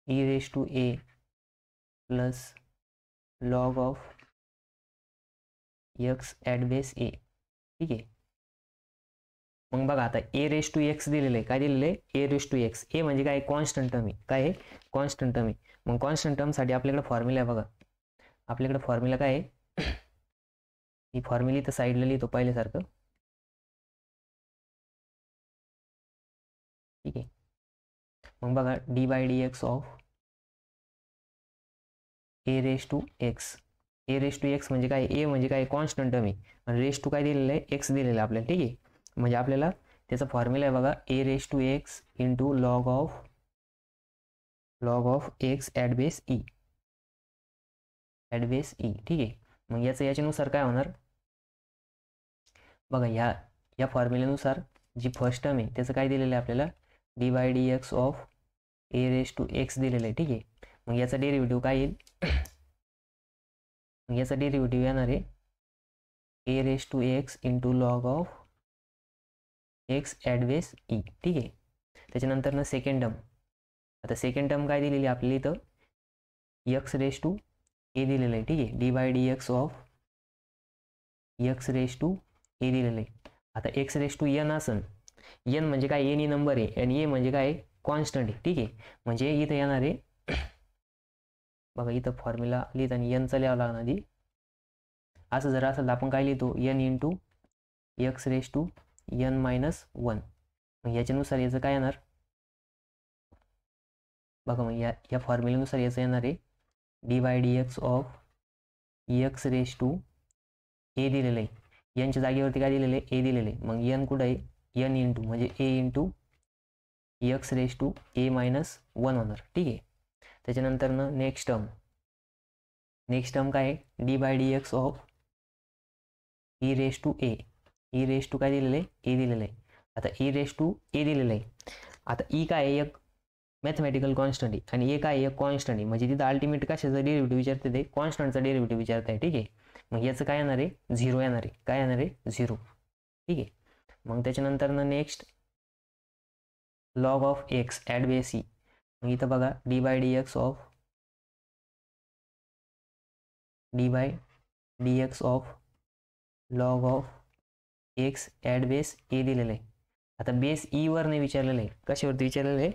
e raise to a plus log of x at base a. ठीक आहे, मग बघा आता a रेस टू x दिलेलं आहे, काय दिलेलं आहे a raise to x. a म्हणजे काय, कॉन्स्टंट टर्म आहे. काय आहे, कॉन्स्टंट टर्म आहे. मग कॉन्स्टंट टर्मसाठी आपल्याकडे फॉर्म्युला आहे. बघा आपल्याकडे फॉर्म्युला काय आहे, ही फॉर्म्युला तर साईडला लिहितो पहिल्यासारखं. ठीक आहे, मग बघा d by d x of a raise to x. A raise to x म्हणजे काय, ए म्हणजे काय कॉन्स्टंट टर्म आहे आणि रेस टू काय दिलेलं आहे एक्स दिलेलं आहे आपल्याला. ठीक आहे, म्हणजे आपल्याला त्याचा फॉर्म्युला आहे बघा a raise to x into log of x at base e, at base e. ठीक आहे, मग याच्यानुसार काय होणार बघा, या फॉर्म्युल्यानुसार जी फर्स्ट टर्म आहे त्याचं काय दिलेलं आहे आपल्याला, d by d x of a raise to x दिलेलं आहे. ठीक आहे, मग याचा डेरिव्हेटिव्ह काय येईल, मग याचा डेरिव्हेटिव्ह येणार आहे a raise to x into log of x at base e. ठीक आहे, त्याच्यानंतर ना सेकंड टर्म, आता सेकंड टर्म काय दिलेली आपल्याला इथं एक्स रेस टू ए दिलेलं आहे. ठीक आहे, d by d x of x raise to a दिलेलं आहे. आता एक्स रेस टू एन असन, एन म्हणजे काय एनी नंबर आहे आणि ए म्हणजे काय कॉन्स्टंट आहे. ठीक आहे, म्हणजे इथं येणार आहे बघा इथं फॉर्म्युला लिहित आणि एनचा लिहावं लागणार आधी. असं जर असेल तर आपण काय लिहितो n into x raise to n minus one. मग याच्यानुसार याचं काय येणार बघा, मग या फॉर्म्युल्यानुसार याचं येणार आहे d by d x of x raise to a दिलेलं आहे, एनच्या जागेवरती काय दिलेलं आहे ए दिलेलं आहे. मग एन कुठं आहे एन इंटू म्हणजे a into x raise to a minus one होणार. ठीक आहे, त्याच्यानंतर ना नेक्स्ट टर्म काय आहे d by d x of e raise to a. E raise to काय दिलेलं आहे ए दिलेलं आहे. आता ई रेस टू ए दिलेलं आहे. आता ई काय आहे एक मॅथमॅटिकल कॉन्स्टंट आहे आणि ए काय आहे एक कॉन्स्टंट आहे, म्हणजे तिथं अल्टिमेट कशाचा डेरिव्हेटिव्ह विचारते ते कॉन्स्टंटचा डेरिव्हेटिव्ह विचारत आहे. ठीक आहे, मग याचं काय येणार आहे 0 येणार आहे. काय येणार आहे 0. ठीक आहे, मग त्याच्यानंतर ना next log of x at base e. मग इथं बघा d by d x of log of x at base a दिलेलं आहे. आता बेस ई वर नाही विचारलेलं आहे, कशावरती विचारलेलं आहे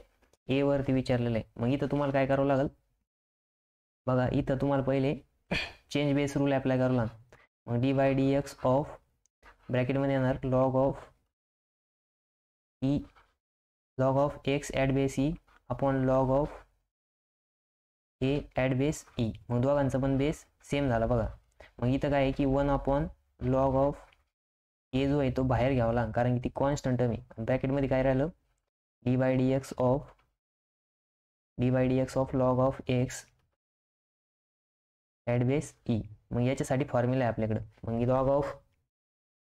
ए वरती विचारलेलं आहे. मग इथं तुम्हाला काय करावं लागेल बघा, इथं तुम्हाला पहिले चेंज बेस रूल अप्लाय करावं लागेल. मग d by d x of ब्रॅकेटमध्ये येणार log of x at base e upon log of a at base e. मग दोघांचा पण बेस सेम झाला बघा. मग इथं काय आहे की 1 अपॉन लॉग ऑफ ए जो आहे तो बाहेर घ्यावा लागेल, कारण की ती कॉन्स्टंट टर्म आहे. ब्रॅकेटमध्ये काय राहिलं d by d x of log of x at base e. मग याच्यासाठी फॉर्म्युला आहे आपल्याकडं. मग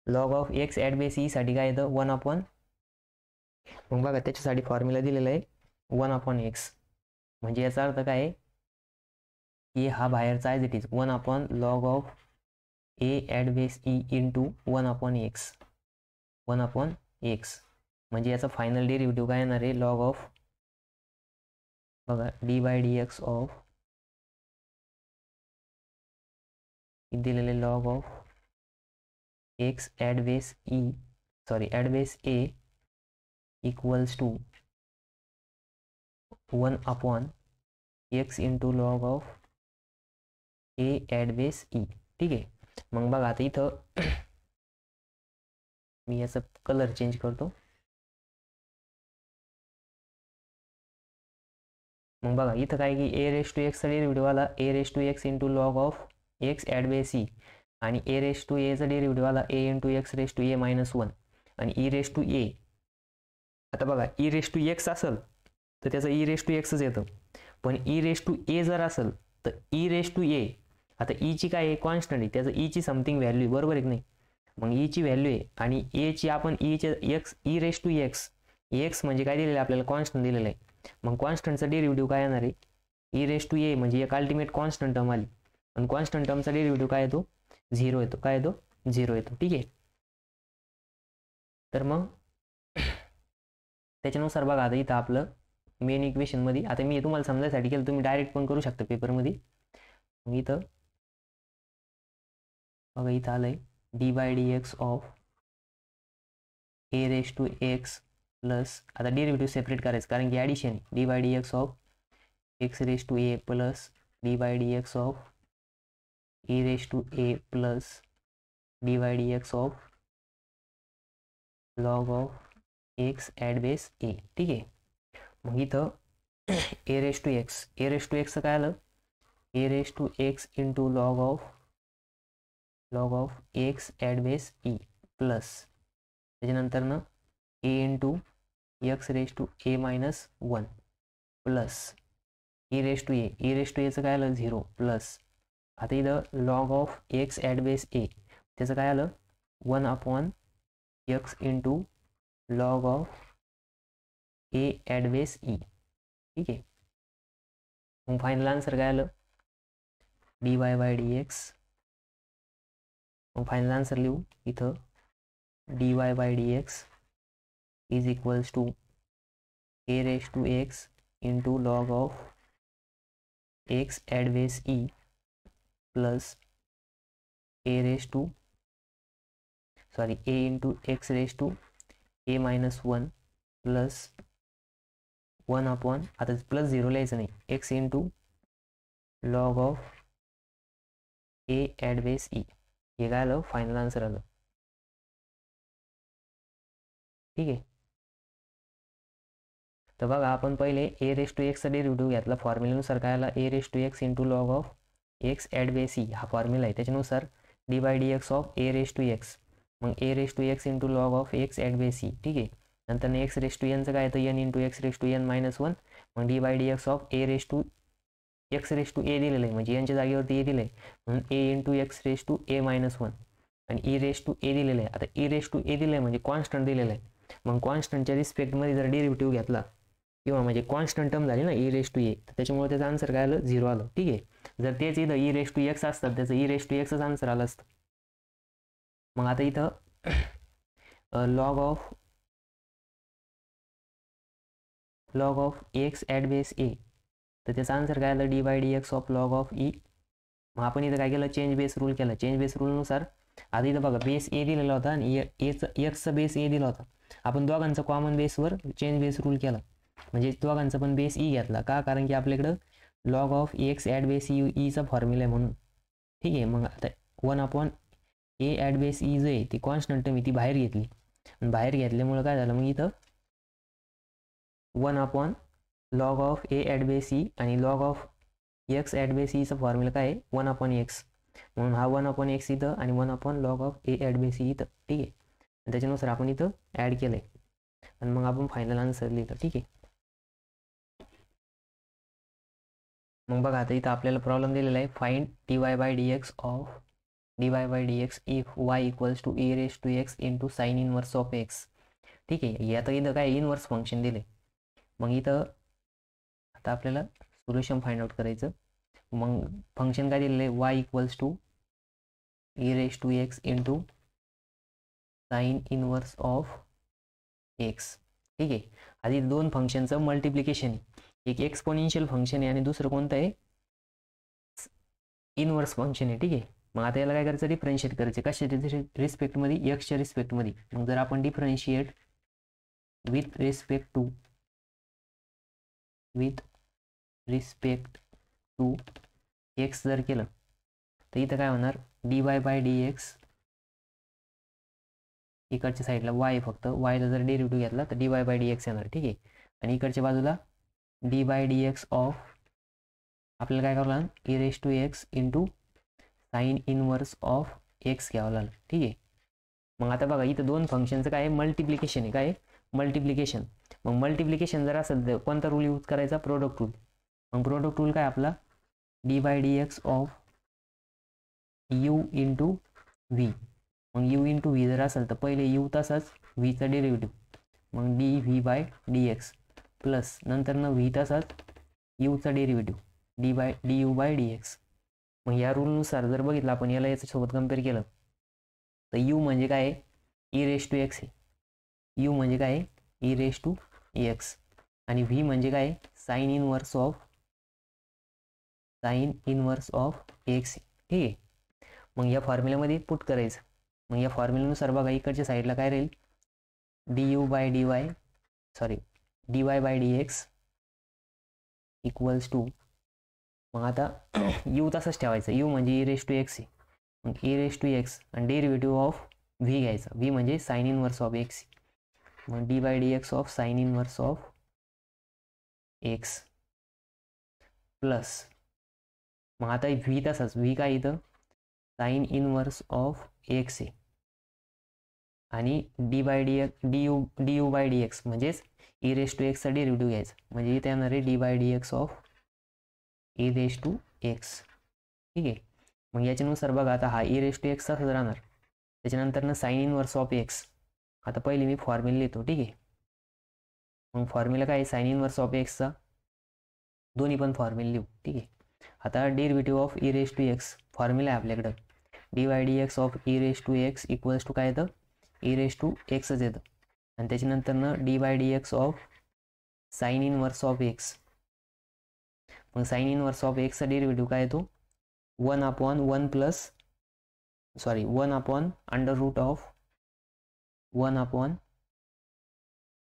log of x at base e साठी काय येतं 1 अपॉन मग बघा त्याच्यासाठी फॉर्म्युला दिलेला आहे 1/x, म्हणजे याचा अर्थ काय आहे की हा बाहेरचा as it is 1/log of a at base e into 1/x 1/x, म्हणजे याचा फायनल डेरिव्हेटिव्ह काय येणार आहे लॉग ऑफ बघा d/dx ऑफ दिलेले log of x at base a equals to 1/x into log of a at base e. ठीक आहे. मग बघा आता इथं मी याचा कलर चेंज करतो. मग बघा इथं काय की a⁻x चा डेरिव्हेटिव्ह आला a⁻x into log of x at base e, आणि a⁻a चा डेरिव्हेटिव्ह आला a इंटू x⁻a-1 आणि e⁻a. आता बघा e⁻x असेल तर त्याचं e⁻xच येतं, पण e⁻a जर असेल तर e⁻a आता ईची काय आहे कॉन्स्टंट आहे, त्याचं ईची समथिंग व्हॅल्यू बरोबर आहे की नाही. मग ईची व्हॅल्यू आहे आणि एची आपण ईचे e⁻x म्हणजे काय दिलेलं आहे आपल्याला कॉन्स्टंट दिलेलं आहे. मग कॉन्स्टंटचा डेरिव्हेटिव्ह काय येणार आहे e⁻a म्हणजे एक अल्टिमेट कॉन्स्टंट टर्म आली, आणि कॉन्स्टंट टर्मचा डेरिव्हेटिव्ह काय येतो 0 येतो. काय येतो 0 येतो. ठीक आहे. तर मग त्याच्यानुसार बघा आता इथं आपलं मेन इक्वेशनमध्ये, आता मी तुम्हाला समजायसाठी केलं, तुम्ही डायरेक्ट पण करू शकता पेपरमध्ये. मग इथं बघा इथं आलंय d/dx ऑफ a⁻x प्लस, आता डेरिव्हेटिव्ह सेपरेट करायचं कारण की addition d/dx of x⁻a plus d/dx of e⁻a plus d/dx of log of x at base a. ठीक आहे. मग इथं a⁻x काय आलं a⁻x into log of x at base e plus त्याच्यानंतर ना a इंटू x⁻a-1 प्लस e⁻aचं काय आलं 0 प्लस, आता इथं log of x at base a त्याचं काय आलं 1/x into log of a at base e. ठीक आहे. मग फायनल आन्सर काय आलं dy/dx. मग फायनल आन्सर लिहू इथं dy/dx is equals to a⁻x into log of x at base e plus a into x⁻a-1 plus 1/, आता प्लस 0 लिहायचं नाही, x into log of a at base e. हे काय आलं फायनल आन्सर आलं. ठीक आहे. तर बघा आपण पहिले a⁻x चा डेरिव्हेटिव्ह घेतला, फॉर्म्युल्यानुसार काय आला a⁻x into log of x at base e हा फॉर्म्युला आहे, त्याच्यानुसार d/dx ऑफ a⁻x, मग a⁻x into log of x at base e. ठीक आहे. नंतर x⁻nचं काय येतं n इंटू x⁻n-1, मग d/dx ऑफ x⁻a दिलेलं आहे, म्हणजे यांच्या जागेवरती a दिलं आहे म्हणून a इंटू x⁻a-1 आणि e⁻a दिलेलं आहे. आता e⁻a दिलं आहे म्हणजे कॉन्स्टंट दिलेलं आहे, मग कॉन्स्टंटच्या रिस्पेक्टमध्ये जर डेरिव्हेटिव्ह घेतला किंवा म्हणजे कॉन्स्टंट टर्म झाली ना e⁻a, तर त्याच्यामुळे त्याचं आन्सर काय आलं 0 आलं. ठीक आहे. जर तेच इथं e⁻x असतात त्याचं e⁻xच आन्सर आलं असतं. मग आता इथं log of x at base a, तर त्याचा आन्सर काय आलं d/dx of log of e. मग आपण इथं काय केलं चेंज बेस रूल केला. चेंज बेस रूलनुसार आता इथं बघा बेस a दिलेला होता आणि एक्सचा बेस a दिला होता, आपण दोघांचा कॉमन बेसवर चेंज बेस रूल केला, म्हणजे दोघांचा पण बेस e घेतला का, कारण की आपल्याकडं log of x at base Icha formula आहे म्हणून. ठीक आहे. मग आता 1/a ॲट बेस e जो आहे ती कॉन्स्टंट टर्म ती बाहेर घेतली, आणि बाहेर घेतल्यामुळं काय झालं मग इथं 1/log of a at base e आणि log of x at base Icha formula काय आहे 1/x, म्हणून हा 1/x इथं आणि 1/log of a at base e इथं. ठीक आहे. त्याच्यानुसार आपण इथं ॲड केलंय आणि मग आपण फायनल आन्सर लिहिलं. ठीक आहे. मग बघा आता इथं आपल्याला प्रॉब्लेम दिलेला आहे find dy/dx if y equals to e⁻x into sine inverse of x. ठीक आहे. आता इथं काय इनवर्स फंक्शन दिले. मग इथं आता आपल्याला सोल्युशन फाइंड आउट करायचं. मग फंक्शन काय दिलेलं आहे, y equals to e raise to x into sine inverse of x. ठीक आहे. आधी दोन फंक्शनचं मल्टिप्लिकेशन आहे. एक एक्सपोनेन्शियल फंक्शन आहे आणि दुसरं कोणतं आहे, इनवर्स फंक्शन आहे. ठीक आहे. मग आता याला काय करायचं, डिफरन्शिएट करायचे. कशाच्या रिस्पेक्टमध्ये, एक्सच्या रिस्पेक्टमध्ये. मग जर आपण differentiate with respect to x जर केलं तर इथं काय होणार, dy बाय dx इकडच्या साईडला y, फक्त yला जर डेरिव्हेटिव्ह घेतला तर dy बाय dx येणार. ठीक आहे. आणि इकडच्या बाजूला डी बाय dx ऑफ आपल्याला काय करावं लागेल, e raise to x into sine inverse of x घ्यावं लागेल. ठीक आहे. मग आता बघा इथं दोन फंक्शनचं काय मल्टिप्लिकेशन आहे. काय मल्टिप्लिकेशन. मग मल्टिप्लिकेशन जर असेल तर कोणता रूल यूज करायचा, प्रोडक्ट रूल. मग प्रोडक्ट रूल काय आपला, d by d x of u into v. मग यू इंटू व्ही जर असेल तर पहिले यू तसाच व्हीचा डेरिव्हेटिव्ह, मग d v by d x plus नंतर न व्ही तसाच यूचा derivative d u by d x. मग या रूलनुसार जर बघितलं आपण, याला याच्यासोबत कम्पेअर केलं तर यू म्हणजे काय, ई रेज टू एक्स आहे. यू म्हणजे काय, ई रेज टू एक्स. आणि व्ही म्हणजे काय, साइन इनवर्स ऑफ एक्स. ठीक आहे. मग या फॉर्म्युल्यामध्ये पुट करायचं. मग या फॉर्म्युल्यानुसार बघा इकडच्या साईडला काय राहील, dy by d x equals to, मग आता यू तसंच ठेवायचं. यू म्हणजे ई रेज टू एक्स आहे. मग ई रेज टू एक्स आणि डेरिव्हेटिव्ह ऑफ व्ही घ्यायचा. व्ही म्हणजे साइन इनवर्स ऑफ एक्स. मग d by d x of sine inverse of x plus, मग आता व्ही तसाच, व्ही काय इथं साइन इनवर्स ऑफ एक्स आहे. आणि d u by d x म्हणजेच ई रेज टू एक्सचा डेरिव्हेटिव्ह घ्यायचा. म्हणजे इथे येणार आहे d by d x of e raise to x. ठीक आहे. मग याच्यानुसार बघा आता हा ई रेज टू एक्स तसाच राहणार. त्याच्यानंतर ना साइन इनवर्स ऑफ एक्स. आता पहिले मी फॉर्म्युला लिहितो. ठीक आहे. मग फॉर्म्युला काय, साइन इनवर्स ऑफ एक्सचा दोन्ही पण फॉर्म्युला लिहू. ठीक आहे. आता derivative of e raise to x formula आहे आपल्याकडं, d y d x of e raise to x equals to काय येतं, ई रेज टू एक्सच येतं. आणि त्याच्यानंतर d by d x of sine inverse of x. मग साइन इनवर्स ऑफ एक्सचा डेरिव्हेटिव्ह काय येतो, 1 upon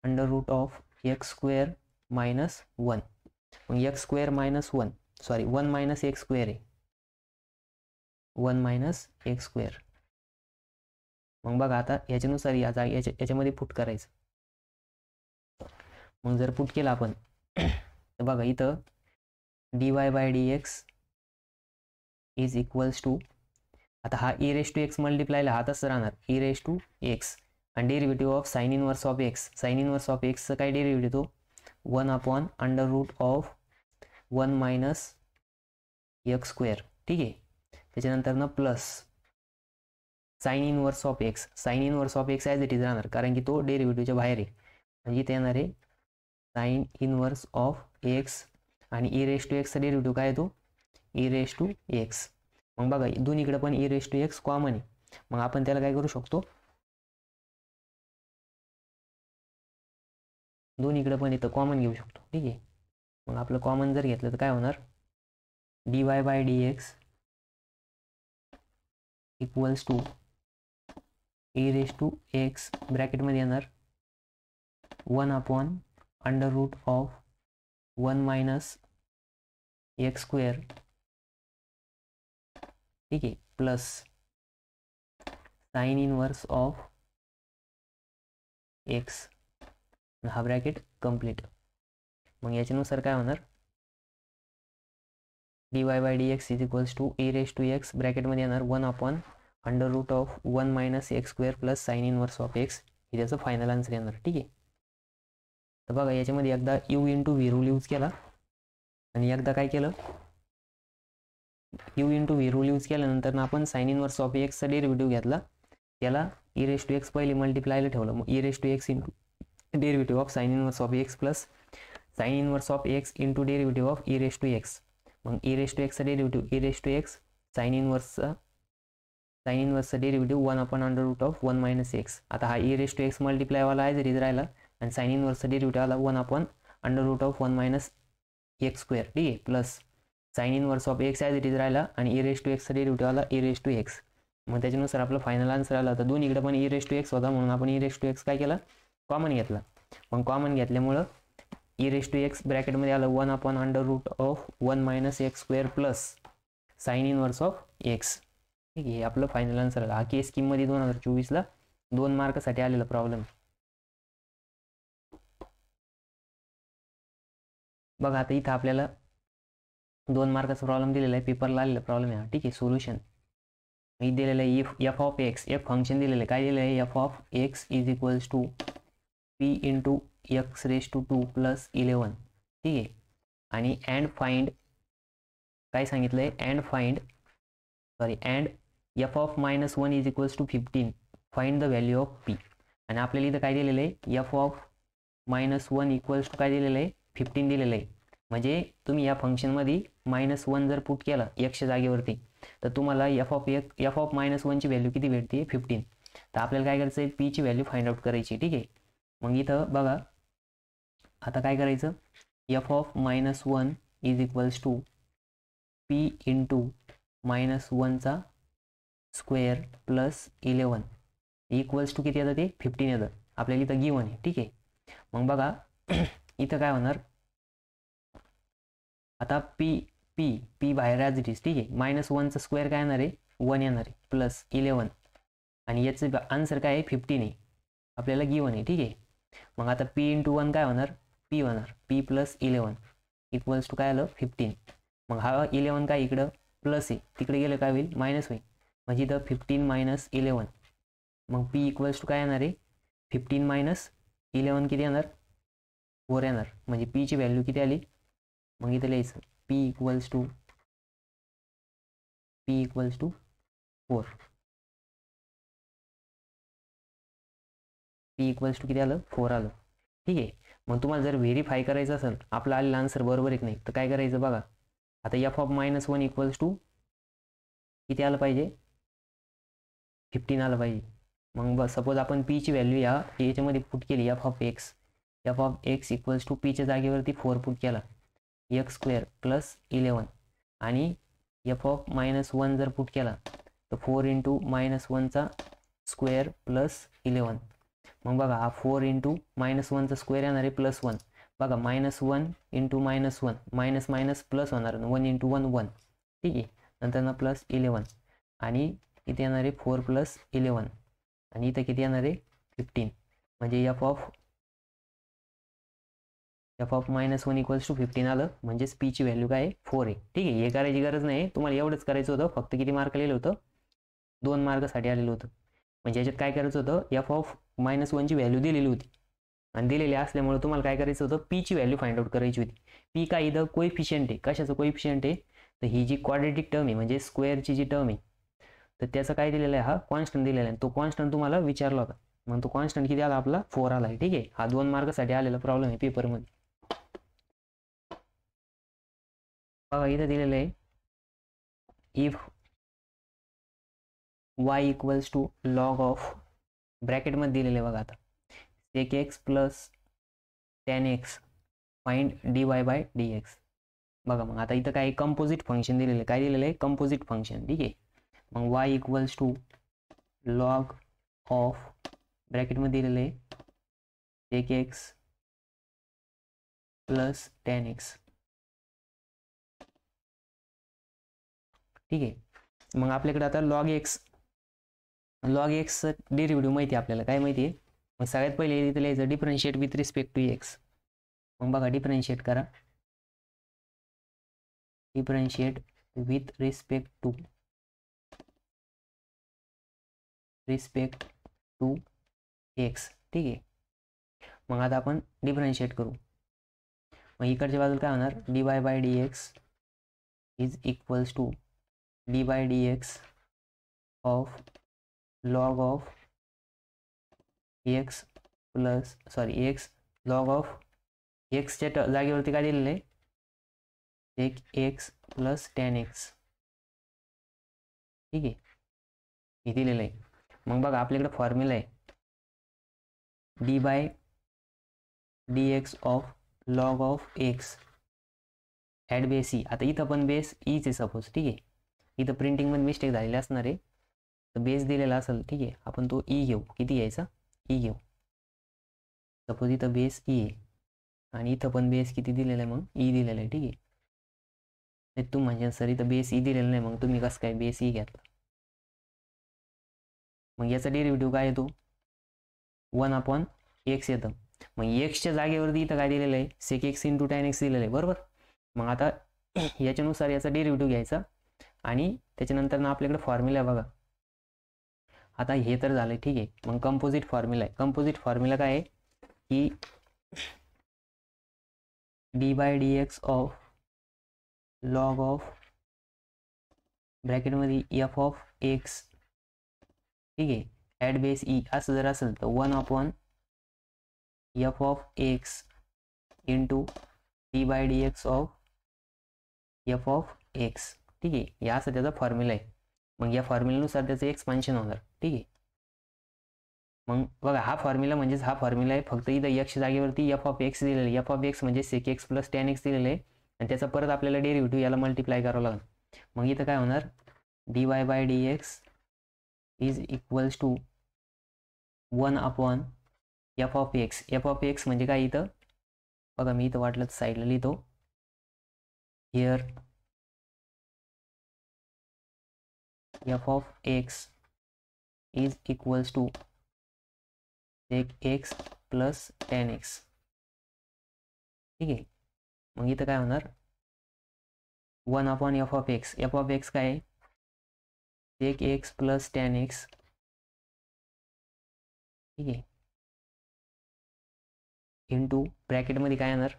under root of x square minus 1. मग x square minus 1 minus x square आहे, 1 मायनस एक्स स्क्वेअर. मग बघा आता याच्यानुसार याच्यामध्ये पुट करायचं. मग जर पुट केलं आपण तर बघा इथं d y by d x is equals to, आता हा ई रेज टू एक्स मल्टिप्लायला हा तसं राहणार, ई रेज टू एक्स आणि derivative of sine inverse of x. Sine inverse of एक्सचं काय डेरिव्हेटिव्ह तो 1 upon under root of 1 minus x square. ठीक आहे. त्याच्यानंतर ना plus sine inverse of x. Sine inverse of x as it is राहणार कारण की तो डेरिव्हेटिव्हच्या बाहेर आहे. म्हणजे इथे येणार आहे साइन इनवर्स ऑफ एक्स आणि ई रेज टू एक्सचा डेरिव्हेटिव्ह काय येतो, ई रेज टू एक्स. मग बघा दोन्हीकडे पण e raise to x common आहे. मग आपण त्याला काय करू शकतो, दोन्हीकडे पण इथं कॉमन घेऊ शकतो. ठीक आहे. मग आपलं कॉमन जर घेतलं तर काय होणार, d y by d x equals to e raise to x ब्रॅकेटमध्ये येणार 1 upon under root of 1 minus x square. ठीक आहे. Plus sine inverse of x, हा ब्रॅकेट कम्प्लीट. मग याच्यानुसार काय होणार, d y by d x is equals to e raise to x ब्रॅकेटमध्ये येणार 1 upon under root of 1 minus x square plus sine inverse of x. हे त्याचं फायनल आन्सर येणार. ठीक आहे. तर बघा याच्यामध्ये एकदा you into v rule use केला आणि एकदा काय केलं, you into v rule use केल्यानंतर आपण साइन इनवर्स ऑफ एक्सचा डेरिव्हेटिव्ह घेतला, त्याला ई रेज टू एक्स पहिले मल्टिप्लायला ठेवलं. मग e raise to x into derivative of sine inverse of x plus sine inverse of x into derivative of e raise to x. मग ई रेस टू एक्सचा derivative e raise to x sine इनवर्सचा डेरिव्हेटिव्ह 1/√1 मायनस एक्स. आता हा ई रेस टू एक्स मल्टिप्लायवाला आहे जरी राहिला आणि साइन इनवर्सचा डेरिव्हेटिव्ह आला 1/√1 मायनस एक्स स्क्वेअर. ठीक आहे, plus sine inverse of x as it is राहिला आणि ई रेस टू एक्सचा डेरिव्हेटिव्ह आला ई रेस टू एक्स. मग त्याच्यानुसार आपलं फायनल आन्सर आला. तर दोन्हीकडे पण ई रेस टू एक्स होता म्हणून आपण ई रेस टू एक्स काय केला, कॉमन घेतला. मग कॉमन घेतल्यामुळं ई रेस टू एक्स ब्रॅकेटमध्ये आलं 1/√1 minus x square plus sine inverse of x. ठीक आहे, हे आपलं फायनल आन्सर आला. हा केस स्कीममध्ये 2024ला 2 मार्कसाठी आलेला प्रॉब्लेम. बघा आता इथं आपल्याला 2 मार्काचा प्रॉब्लेम दिलेला आहे, पेपरला आलेला प्रॉब्लेम आहे. ठीक आहे, सोल्युशन मी दिलेलं आहे f of x, f function दिलेलं आहे. काय दिलेलं आहे, f of x is equals to p into x raise to 2 plus 11. ठीक आहे, आणि अँड फाइंड काय सांगितलं आहे, and f of -1 is equals to 15 find the value of p. आणि आपल्याला इथं काय दिलेलं आहे, एफ ऑफ -1 इक्वल्स टू काय दिलेलं आहे, 15 दिलेलं आहे. म्हणजे तुम्ही या फंक्शनमध्ये -1 जर पुट केला एक्सच्या जागेवरती तर तुम्हाला एफ ऑफ -1ची व्हॅल्यू किती भेटते, 15. तर आपल्याला काय करायचं आहे, पीची व्हॅल्यू फाइंड आउट करायची. ठीक आहे, मग इथं बघा आता काय करायचं, f of -1 is equals to p into -1चा स्क्वेअर प्लस 11 इक्वल्स टू किती येतं, ते 15 येतं. आपल्याला इथं गिवन आहे. ठीक आहे, मग बघा इथं काय होणार, आता पी बाहेर ॲज इट इज. ठीक आहे, -1चा स्क्वेअर काय येणार आहे, 1 येणार आहे प्लस 11 आणि याचं आन्सर काय आहे, 15 आहे, आपल्याला गिवन आहे. ठीक आहे, मग आता पी इंटू 1 काय होणार, पी होणार पी प्लस 11 इक्वल्स टू काय आलं, 15. मग हा 11 काय इकडं प्लस आहे, तिकडे गेलं काय होईल, मायनस होईल. म्हणजे इथं 15 मायनस 11. मग पी इक्वल्स टू काय येणार आहे, 15 मायनस 11 किती येणार, 4 येणार. म्हणजे पीची व्हॅल्यू किती आली, मग इथं लिहायचं p equals to 4. P equals to किती आलं, 4 आलं. ठीक आहे, मग तुम्हाला जर व्हेरीफाय करायचं असेल आपलं आलेलं आन्सर बरोबर आहे की नाही, तर काय करायचं बघा, आता एफ ऑफ -1 इक्वल्स टू किती आलं पाहिजे, 15 आलं पाहिजे. मग सपोज आपण पीची व्हॅल्यू याच्यामध्ये पुट केली, f of x equals to पीच्या जागेवरती 4 पुट केला, एक्स स्क्वेअर प्लस 11 आणि एफ ऑफ -1 जर पुट केला तर 4 इंटू -1चा स्क्वेअर प्लस 11. मग बघा हा 4 इंटू -1चा स्क्वेअर येणार आहे प्लस 1. बघा -1 इंटू -1 मायनस मायनस प्लस होणार, 1 इंटू 1 1. ठीक आहे, नंतर ना प्लस 11 आणि इथे येणार आहे 4 प्लस 11 आणि इथं किती येणार आहे, 15. म्हणजे एफ ऑफ -1 इक्वल्स टू 15 आलं. म्हणजेच पीची व्हॅल्यू काय आहे, 4 आहे. ठीक आहे, हे करायची गरज नाही, तुम्हाला एवढंच करायचं होतं. फक्त किती मार्क लिहिलं होतं, 2 मार्कसाठी आलेलं होतं. म्हणजे याच्यात काय करायचं होतं, एफ ऑफ -1ची व्हॅल्यू दिलेली होती आणि दिलेली असल्यामुळे तुम्हाला काय करायचं होतं, पीची व्हॅल्यू फाइंड आउट करायची होती. पी काय इथं कोइफिशियंट आहे, कशाचं कोइफिशियंट आहे, तर ही जी क्वाड्रेटिक टर्म आहे म्हणजे स्क्वेअरची जी टर्म आहे तर त्याचं काय दिलेलं आहे, हा कॉन्स्टंट दिलेला आहे. तो कॉन्स्टंट तुम्हाला विचारला होता, मग तो कॉन्स्टंट किती आला आपला, 4 आला आहे. ठीक आहे, हा 2 मार्कसाठी आलेला प्रॉब्लेम आहे पेपरमध्ये. बघा इथं दिलेलं आहे, if y equals to log of ब्रॅकेटमध्ये दिलेलं आहे बघा, आता sec x plus tan x find dy/dx. बघा मग आता इथं काय कंपोजिट फंक्शन दिलेलं आहे, काय दिलेलं आहे, कंपोजिट फंक्शन. ठीक आहे, मग y equals to log of ब्रॅकेटमध्ये दिलेलं आहे sec x plus tan x. ठीक आहे, मग आपल्याकडे आता लॉग एक्स डेरिव्हेटिव्ह माहिती आहे आपल्याला, काय माहिती आहे, मग सगळ्यात पहिले इथे लिहायचं differentiate with respect to x. मग बघा डिफरन्शिएट करा, differentiate with respect to x. ठीक आहे, मग आता आपण डिफरन्शिएट करू. मग इकडच्या बाजूला काय होणार, dy/dx is equals to dy/dx of log of x plus x log of एक्सच्या जागेवरती काय दिलेलं आहे, sec x plus tan x. ठीक आहे, हे दिलेलं आहे. मग बघा आपल्याकडे फॉर्म्युला आहे d by d x of log of x at base e. आता इथं पण बेस ईच आहे सपोज. ठीक आहे, इथं प्रिंटिंगमध्ये मिस्टेक झालेली असणार आहे, तर बेस दिलेला असेल. ठीक आहे, आपण तो ई घेऊ. किती घ्यायचा, ई घेऊ. सपोज इथं बेस ई आहे आणि इथं पण बेस किती दिलेला आहे, मग ई दिलेला आहे. ठीक आहे, तुम्ही म्हणजे सर इथं बेस ई दिलेलं नाही, मग तुम्ही कसं काय बेस ई घेतला. मग याचा डेरिव्हेटिव्ह काय येतो, 1/x येतं. मग एक्सच्या जागेवरती इथं काय दिलेलं आहे, sec x into tan x दिलेलं आहे, बरोबर. मग आता याच्यानुसार याचा डेरिव्हेटिव्ह घ्यायचा आणि त्याच्यानंतर ना आपल्याकडे फॉर्म्युला बघा. आता हे तर झालं. ठीक आहे, मग कंपोजिट फॉर्म्युला आहे. कंपोजिट फॉर्म्युला काय आहे की d by d x of log of ब्रॅकेटमध्ये एफ ऑफ एक्स. ठीक आहे, ॲट बेस ई असं जर असेल तर 1/f of x into d by d x of f of x. ठीक आहे, या असं त्याचा फॉर्म्युला आहे. मग या फॉर्म्युल्यानुसार त्याचं एक्सपान्शन होणार. ठीक आहे, मग बघा हा फॉर्म्युला म्हणजेच हा फॉर्म्युला आहे. फक्त इथं एक्स जागेवरती एफ ऑफ एक्स दिलेलं आहे. एफ ऑफ एक्स म्हणजे sec x plus tan x दिलेलं आहे आणि त्याचा परत आपल्याला डेरिव्हेटिव्ह याला मल्टिप्लाय करावं लागेल. मग इथं काय होणार, d y by d x is equals to 1/f of x. F of x म्हणजे काय, इथं बघा मी इथं वाटलं तर साईडला लिहितो. Here f of x is equals to sec x plus tan x. ठीक आहे, मग इथं काय होणार, 1/f of x. F of x काय आहे, sec x plus tan x. ठीक आहे, इंटू ब्रॅकेटमध्ये काय येणार,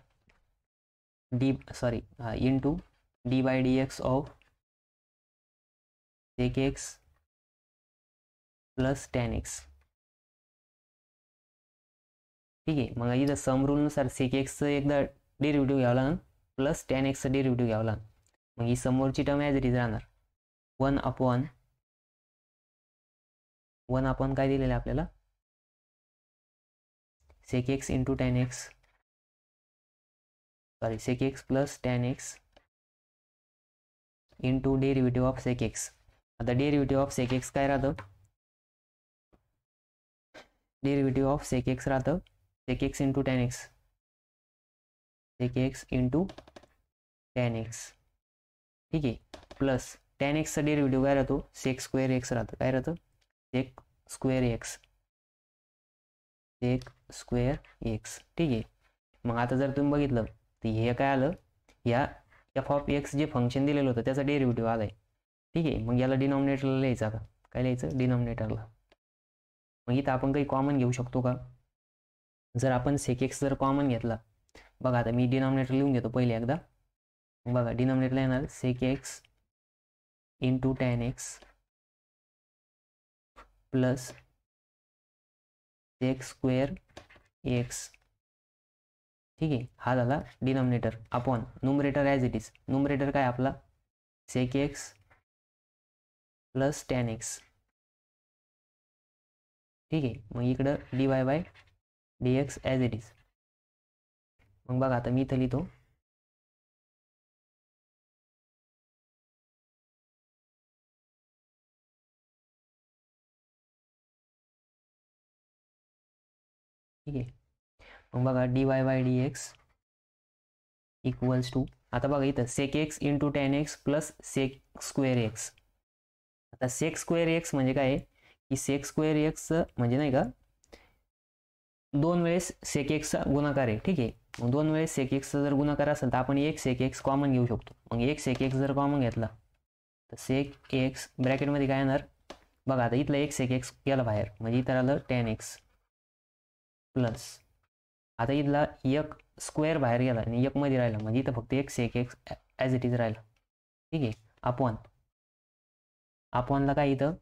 into d by d x of sec x plus tan x. ठीक आहे, मग इथं सम रूलनुसार सेक एक्सचं एकदा डेरिव्हेटिव्ह घ्यावं लागेल प्लस टॅन एक्सचं डेरिव्हेटिव्ह घ्यावं लागेल. मग ही समोरची टर्म ॲज इट इज राहणार 1/1 काय दिलेलं आहे आपल्याला, sec x into tan x, sec x plus tan x into derivative of sec x. आता डेरिव्हेटिव्ह ऑफ सेक एक्स काय राहतं, डेरिव्हेटिव्ह ऑफ सेक एक्स राहतं sec x into tan x, sec x into tan x. ठीक आहे, प्लस टॅन एक्सचा डेरिव्हेटिव्ह काय राहतो, सेक स्क्वेअर एक्स राहतं. काय राहतं, sec square x, sec square x. ठीक आहे, मग आता जर तुम्ही बघितलं तर हे काय आलं, या एफ ऑफ एक्स जे फंक्शन दिलेलं होतं त्याचा डेरिव्हेटिव्ह आलाय. ठीक आहे, मग याला डिनॉमिनेटरला लिहायचं. आता काय लिहायचं, डिनॉमिनेटरला. मग इथं आपण काही कॉमन घेऊ शकतो का, जर आपण सेक एक्स जर कॉमन घेतला, बघा आता मी डिनॉमिनेटर लिहून घेतो पहिले एकदा. बघा डिनॉमिनेटरला येणार sec x into tan x plus sec square x. ठीक आहे, हा झाला denominator. Upon numerator as it is. Numerator काय आपला, sec x plus tan x. ठीक आहे, मग इकडं d y by d x as it is. मग बघा आता मी इथं लिहितो ठीक आहे, मग बघा d y by d x equals to, आता बघा इथं sec x into tan x plus sec square x. आता सेक स्क्वेअर एक्स म्हणजे काय आहे की सेक स्क्वेअर एक्स म्हणजे नाही का 2 वेळेस सेक एक्सचा गुणाकार आहे. ठीक आहे, मग 2 वेळेस सेक एक्सचा जर गुणाकार असेल तर आपण एक सेक एक्स कॉमन घेऊ शकतो. मग एक सेक एक्स जर कॉमन घेतला तर सेक एक्स ब्रॅकेटमध्ये काय येणार, बघा आता इथलं एक सेक एक्स गेला बाहेर म्हणजे इथं आलं टॅन एक्स प्लस, आता इथला एक स्क्वेअर बाहेर गेला आणि एक मध्ये राहिला म्हणजे इथं फक्त एक sec x as it is राहिला. ठीक आहे, अपॉनला काय इथं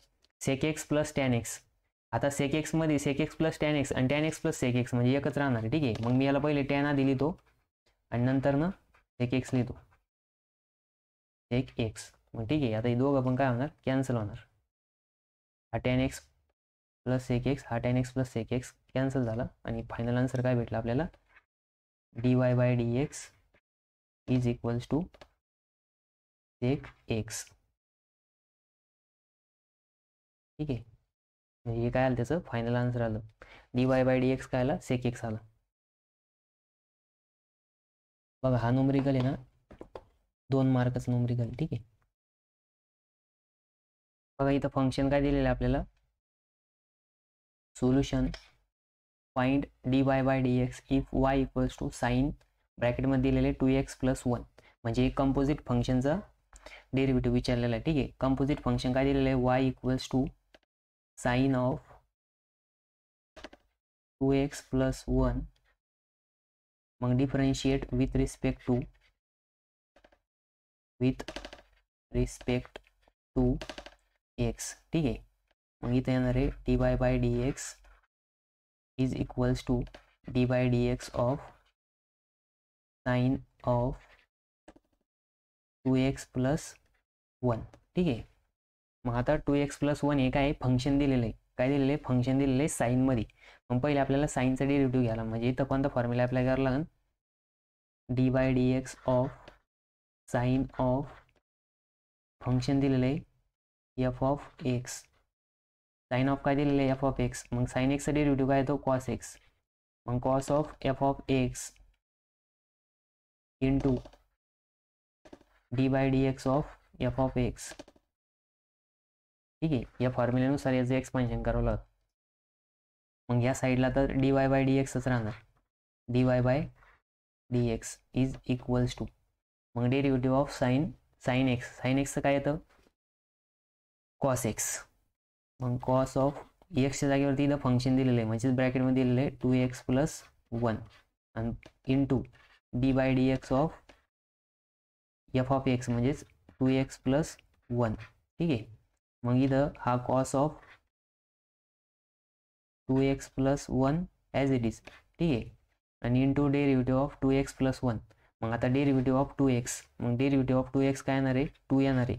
sec x plus tan x. आता सेक एक्समध्ये sec x plus tan x आणि tan x plus sec x म्हणजे एकच राहणार आहे. ठीक आहे, मग मी याला पहिले टॅन आधी लिहितो आणि नंतर ना सेक एक्स लिहितो, सेक एक्स. मग ठीक आहे, आता हे दोघं पण काय होणार, कॅन्सल होणार. हा tan x plus sec x, हा tan x plus sec x cancel झाला आणि फायनल आन्सर काय भेटला आपल्याला, dy by d x is equals to sec x. ठीक आहे, म्हणजे हे काय आलं त्याचं फायनल आन्सर आलं, dy बाय डी एक्स काय आला, सेक एक्स आला. बघा हा न्यूमेरिकल आहे ना 2 मार्काचा न्यूमेरिकल. ठीक आहे, बघा इथं फंक्शन काय दिलेलं आहे आपल्याला, solution find dy by d x if y equals to sine ब्रॅकेटमध्ये दिलेले 2x प्लस 1, म्हणजे कंपोजिट फंक्शनचा डेरिव्हेटिव्ह विचारलेला आहे. ठीक आहे, कंपोजिट फंक्शन काय दिलेलं आहे, y equals to sine of 2x plus 1, मग differentiate with respect to x. ठीक आहे, मग इथे येणार आहे dy by d x is equals to d by d x of sine of 2x plus 1. ठीक आहे, मग आता 2x प्लस 1 हे काय फंक्शन दिलेलं आहे, काय दिलेलं आहे, फंक्शन दिलेलं आहे साईनमध्ये. मग पहिले आपल्याला साईनचा डेरिव्हेटिव्ह घ्यायला, म्हणजे इथं कोणता फॉर्म्युला अप्लाय करायला लागेल, d by d x of sine of function दिलेलं आहे f of x, sine of काय दिलेलं आहे एफ ऑफ एक्स, मग साईन एक्सचा डेरिव्हेटिव्ह काय येतो कॉस एक्स, मग cos of f of x into d by d x of f of x. ठीक आहे, या फॉर्म्युल्यानुसार याचं एक्सपान्शन करावं लागतं. मग या साईडला तर डी वाय बाय डी एक्सच राहणार, d y by d x is equals to, मग डेरिव्हेटिव्ह ऑफ साईन एक्सचं काय येतं कॉस एक्स, मग कॉस ऑफ एक्सच्या जागेवरती इथं फंक्शन दिलेलं आहे, म्हणजेच ब्रॅकेटमध्ये दिलेलं आहे 2x प्लस 1 आणि into d by d x of f of x म्हणजेच 2x प्लस 1. ठीक आहे, मग इथं हा cos of 2x plus 1 as it is. ठीक आहे, आणि into derivative of 2x plus 1, मग आता डेरिव्हेटिव्ह ऑफ 2x, मग डेरिव्हेटिव्ह ऑफ 2x काय येणार आहे 2 येणार आहे,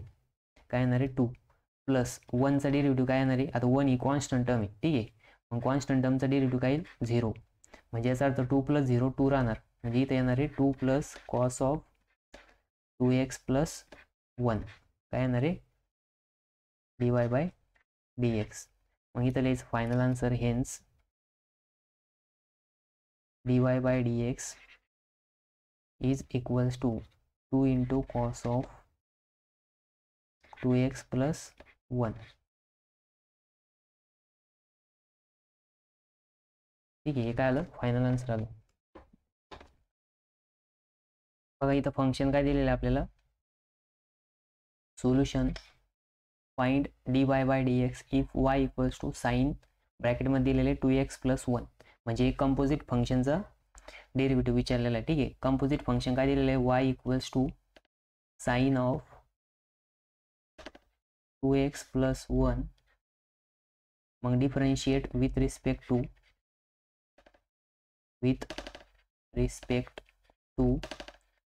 काय येणार आहे 2 प्लस 1चा डेरिव्हेटिव्ह काय येणार आहे, आता 1 ही कॉन्स्टंट टर्म आहे. ठीक आहे, मग कॉन्स्टंट टर्मचा डेरिव्हेटिव्ह काय येईल 0, म्हणजे याचा अर्थ 2 प्लस 0 2 राहणार, म्हणजे इथे येणार आहे 2 plus cos of 2x plus 1 काय येणार आहे d y by d x. मग इथं लिहायचं final answer, hence d y by d x is equals to 2 into cos of 2x plus 1. ठीक आहे, हे काय आलं फायनल आन्सर आलं. बघा इथं फंक्शन काय दिलेलं आहे आपल्याला, solution find d y by d x if y equals to sine ब्रॅकेटमध्ये दिलेले 2x प्लस 1, म्हणजे कंपोजिट फंक्शनचा डेरिव्हेटिव्ह विचारलेला आहे. ठीक आहे, कंपोजिट फंक्शन काय दिलेलं आहे y equals to sine of 2x plus 1, मग differentiate with respect to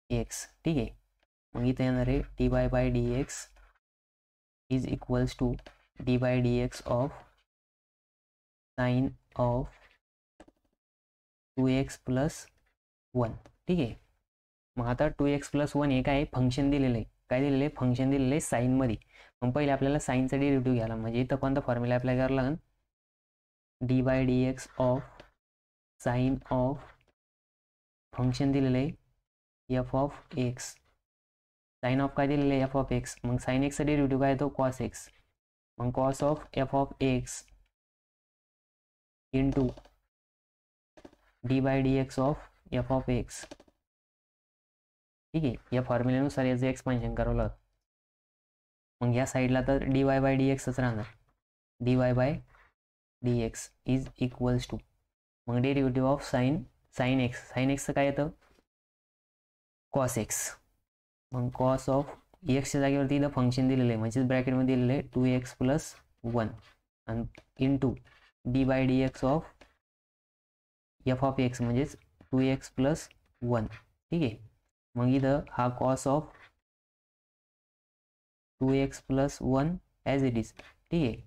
x. ठीक आहे, मग इथे येणार आहे d y by d x is equals to d by d x of sine of 2x plus 1. ठीक आहे, मग आता 2x प्लस 1 हे काय फंक्शन दिलेलं आहे, काय दिलेलं आहे फंक्शन दिलेलं आहे साईनमध्ये. मग पहिले आपल्याला साईनचा डेरिव्हेटिव्ह घ्यायला, म्हणजे इथं कोणता फॉर्म्युला अप्लाय करायला लागेल, d by d x of sine of function दिलेलं आहे f of x, sine of काय दिलेलं आहे एफ ऑफ एक्स, मग साईन एक्सचा डेरिव्हेटिव्ह काय येतो कॉस एक्स, मग cos of f of x into d by d x of f of x. ठीक आहे, या फॉर्म्युल्यानुसार याचं एक्सपान्शन करावं लागतं. मग या साईडला तर डी वाय बाय डी एक्सच राहणार, d y by d x is equals to, मग डेरिव्हेटिव्ह ऑफ साईन एक्सचं काय येतं कॉस एक्स, मग कॉस ऑफ एक्सच्या जागेवरती इथं फंक्शन दिलेलं आहे, म्हणजेच ब्रॅकेटमध्ये दिलेलं आहे 2x प्लस 1 आणि into d by d x of f of x म्हणजेच 2x प्लस 1. ठीक आहे. मग इथं हा cos of 2x plus 1 as it is. ठीक आहे.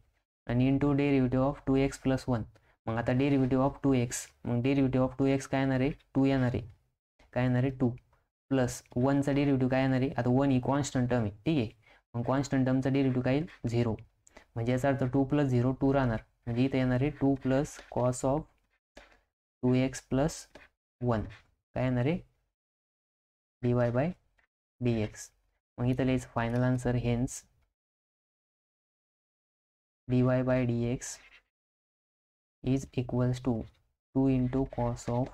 आणि into derivative of 2x plus 1. मग आता डेरिव्हेटिव्ह ऑफ 2x, मग डेरिव्हेटिव्ह ऑफ 2x काय येणार आहे, 2 येणार आहे. काय येणार आहे, 2 प्लस 1चा डेरिव्हेटिव्ह काय येणार आहे, आता 1 ही कॉन्स्टंट टर्म आहे. ठीक आहे. मग कॉन्स्टंट टर्मचा डेरिव्हेटिव्ह काय येईल, 0. म्हणजे याचा अर्थ 2 प्लस 0 2 राहणार. म्हणजे इथे येणार आहे 2 plus cos of 2x plus 1 काय येणार आहे, dy बाय dx. मग इथं लिहायचं final answer. Hence dy by dx is equals to 2 into cos of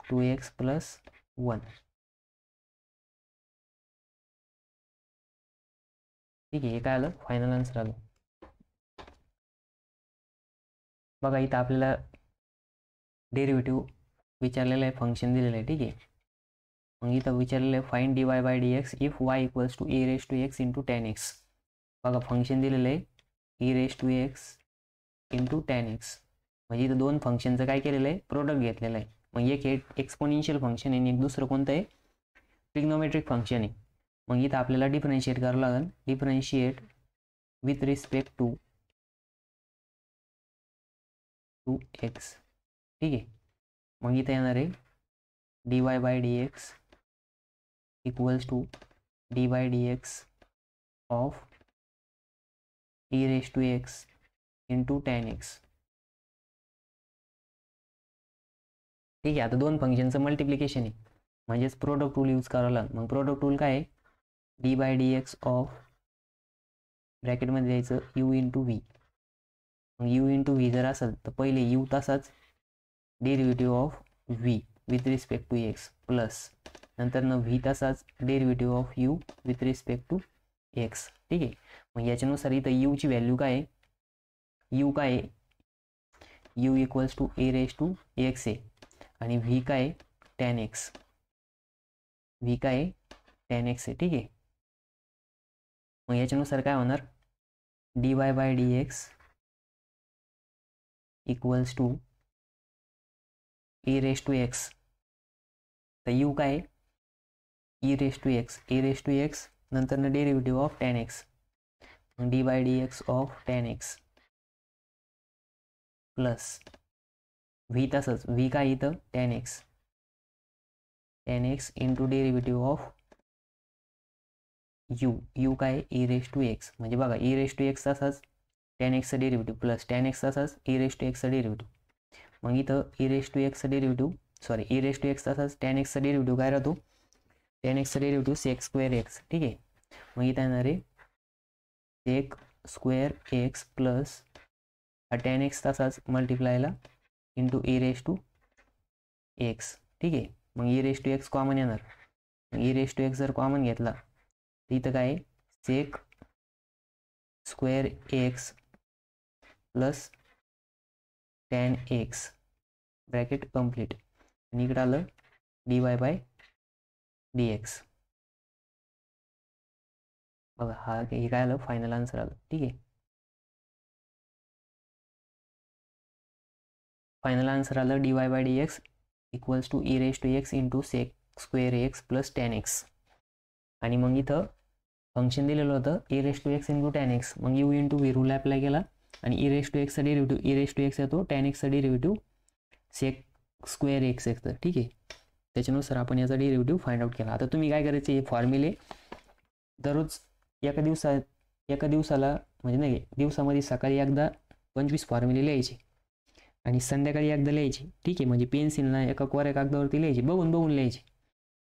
2x plus 1. ठीक आहे. हे काय आलं, फायनल आन्सर आलं. बघा इथं आपल्याला डेरिव्हेटिव्ह विचारलेलं आहे, फंक्शन दिलेलं आहे. ठीक आहे. मग इथं विचारलेलं आहे find dy by dx if y equals to e raise to x into tan x. बघा फंक्शन दिलेलं आहे e raise to x into tan x. म्हणजे इथं दोन फंक्शनचं काय केलेलं आहे, प्रोडक्ट घेतलेलं आहे. मग एक हे एक्सपोनेन्शियल फंक्शन आहे आणि एक दुसरं कोणतं आहे, ट्रिग्नोमेट्रिक फंक्शन आहे. मग इथं आपल्याला डिफरन्शिएट करावं लागेल. Differentiate with respect to x. ठीक आहे. मग इथं येणार आहे dy by dx equals to d by dx of e raise to x into tan x. ठीक आहे. आता दोन फंक्शनचं मल्टिप्लिकेशन आहे म्हणजेच प्रोडक्ट रूल यूज करावं लागेल. मग प्रोडक्ट रूल काय आहे, डी बाय dx ऑफ ब्रॅकेटमध्ये द्यायचं u इंटू व्ही. मग u इंटू व्ही जर असेल तर पहिले u तसाच derivative of v with respect to x plus नंतर न v तसाच derivative of u with respect to x. ठीक आहे. मग याच्यानुसार इथं u ची व्हॅल्यू काय आहे, u काय आहे, u equals to e raise to x आहे आणि v काय आहे, tan x. v काय आहे, tan x आहे. ठीक आहे. मग याच्यानुसार काय होणार, dy by dx equals to e raise to x. तर u काय आहे, e raise to x, e raise to x नंतर ना डेरिव्हेटिव्ह ऑफ tan x. मग dy by dx of tan x plus v तसंच v काय इथं tan x into derivative of u काय e रेस टू x. म्हणजे बघा e रेस टू x तसाच tan x चा डेरिव्हेटिव्ह प्लस tan x तसाच e रेस टू x चा डेरिव्हेटिव्ह. मग इथं e रेस टू x चा derivative e raise to x तसाच tan x चा डेरिव्हेटिव्ह काय राहतो, tan x चा डेरिव्हेटिव्ह sec स्क्वेअर x. ठीक आहे. मग इथं येणार आहे sec स्क्वेअर x प्लस हा tan x तसाच मल्टिप्लायला into e raise to x. ठीक आहे. मग e raise to x common येणार. e रेस टू x जर कॉमन घेतला तर इथं काय आहे, sec square x plus tan x bracket complete आणि इकडं आलं dy बाय dx. बघा हा हे काय आलं, फायनल आन्सर आलं. ठीक आहे. फायनल आन्सर आलं dy by dx equals to e raise to x into sec square x plus tan x. आणि मग इथं फंक्शन दिलेलं होतं e raise to x into tan x. मग u into v rule apply केला आणि e रेस टू एक्सचा derivative e raise to x येतो, tan x चा डेरिव्हेटिव्ह sec स्क्वेअर x येतं. ठीक आहे. त्याच्यानुसार आपण याचा डेरिव्हेटिव्ह फाइंड आउट केला. आता तुम्ही काय करायचे, हे फॉर्म्युले दररोज एका दिवसाला म्हणजे नाही दिवसामध्ये सकाळी एकदा 25 फॉर्म्युले लिहायचे आणि संध्याकाळी एकदा लिहायचे. ठीक आहे. म्हणजे पेन्सिलला एका कोऱ्या कागदावरती लिहायचे, बघून लिहायचे.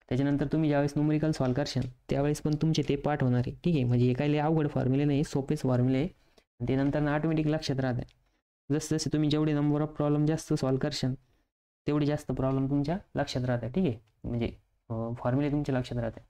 त्याच्यानंतर तुम्ही ज्यावेळेस न्यूमेरिकल सॉल्व करशाल त्यावेळेस पण तुमचे ते पाठ होणार आहे. ठीक आहे. म्हणजे हे काही अवघड फॉर्म्युले नाही, सोपेच फॉर्म्युले आहे. ते नंतर ऑटोमॅटिक लक्षात राहते. जसे तुम्ही जेवढे नंबर ऑफ प्रॉब्लेम जास्त सॉल्व करशाल तेवढे जास्त प्रॉब्लेम तुमच्या लक्षात राहतात. ठीक आहे. म्हणजे फॉर्म्युले तुमच्या लक्षात राहतात.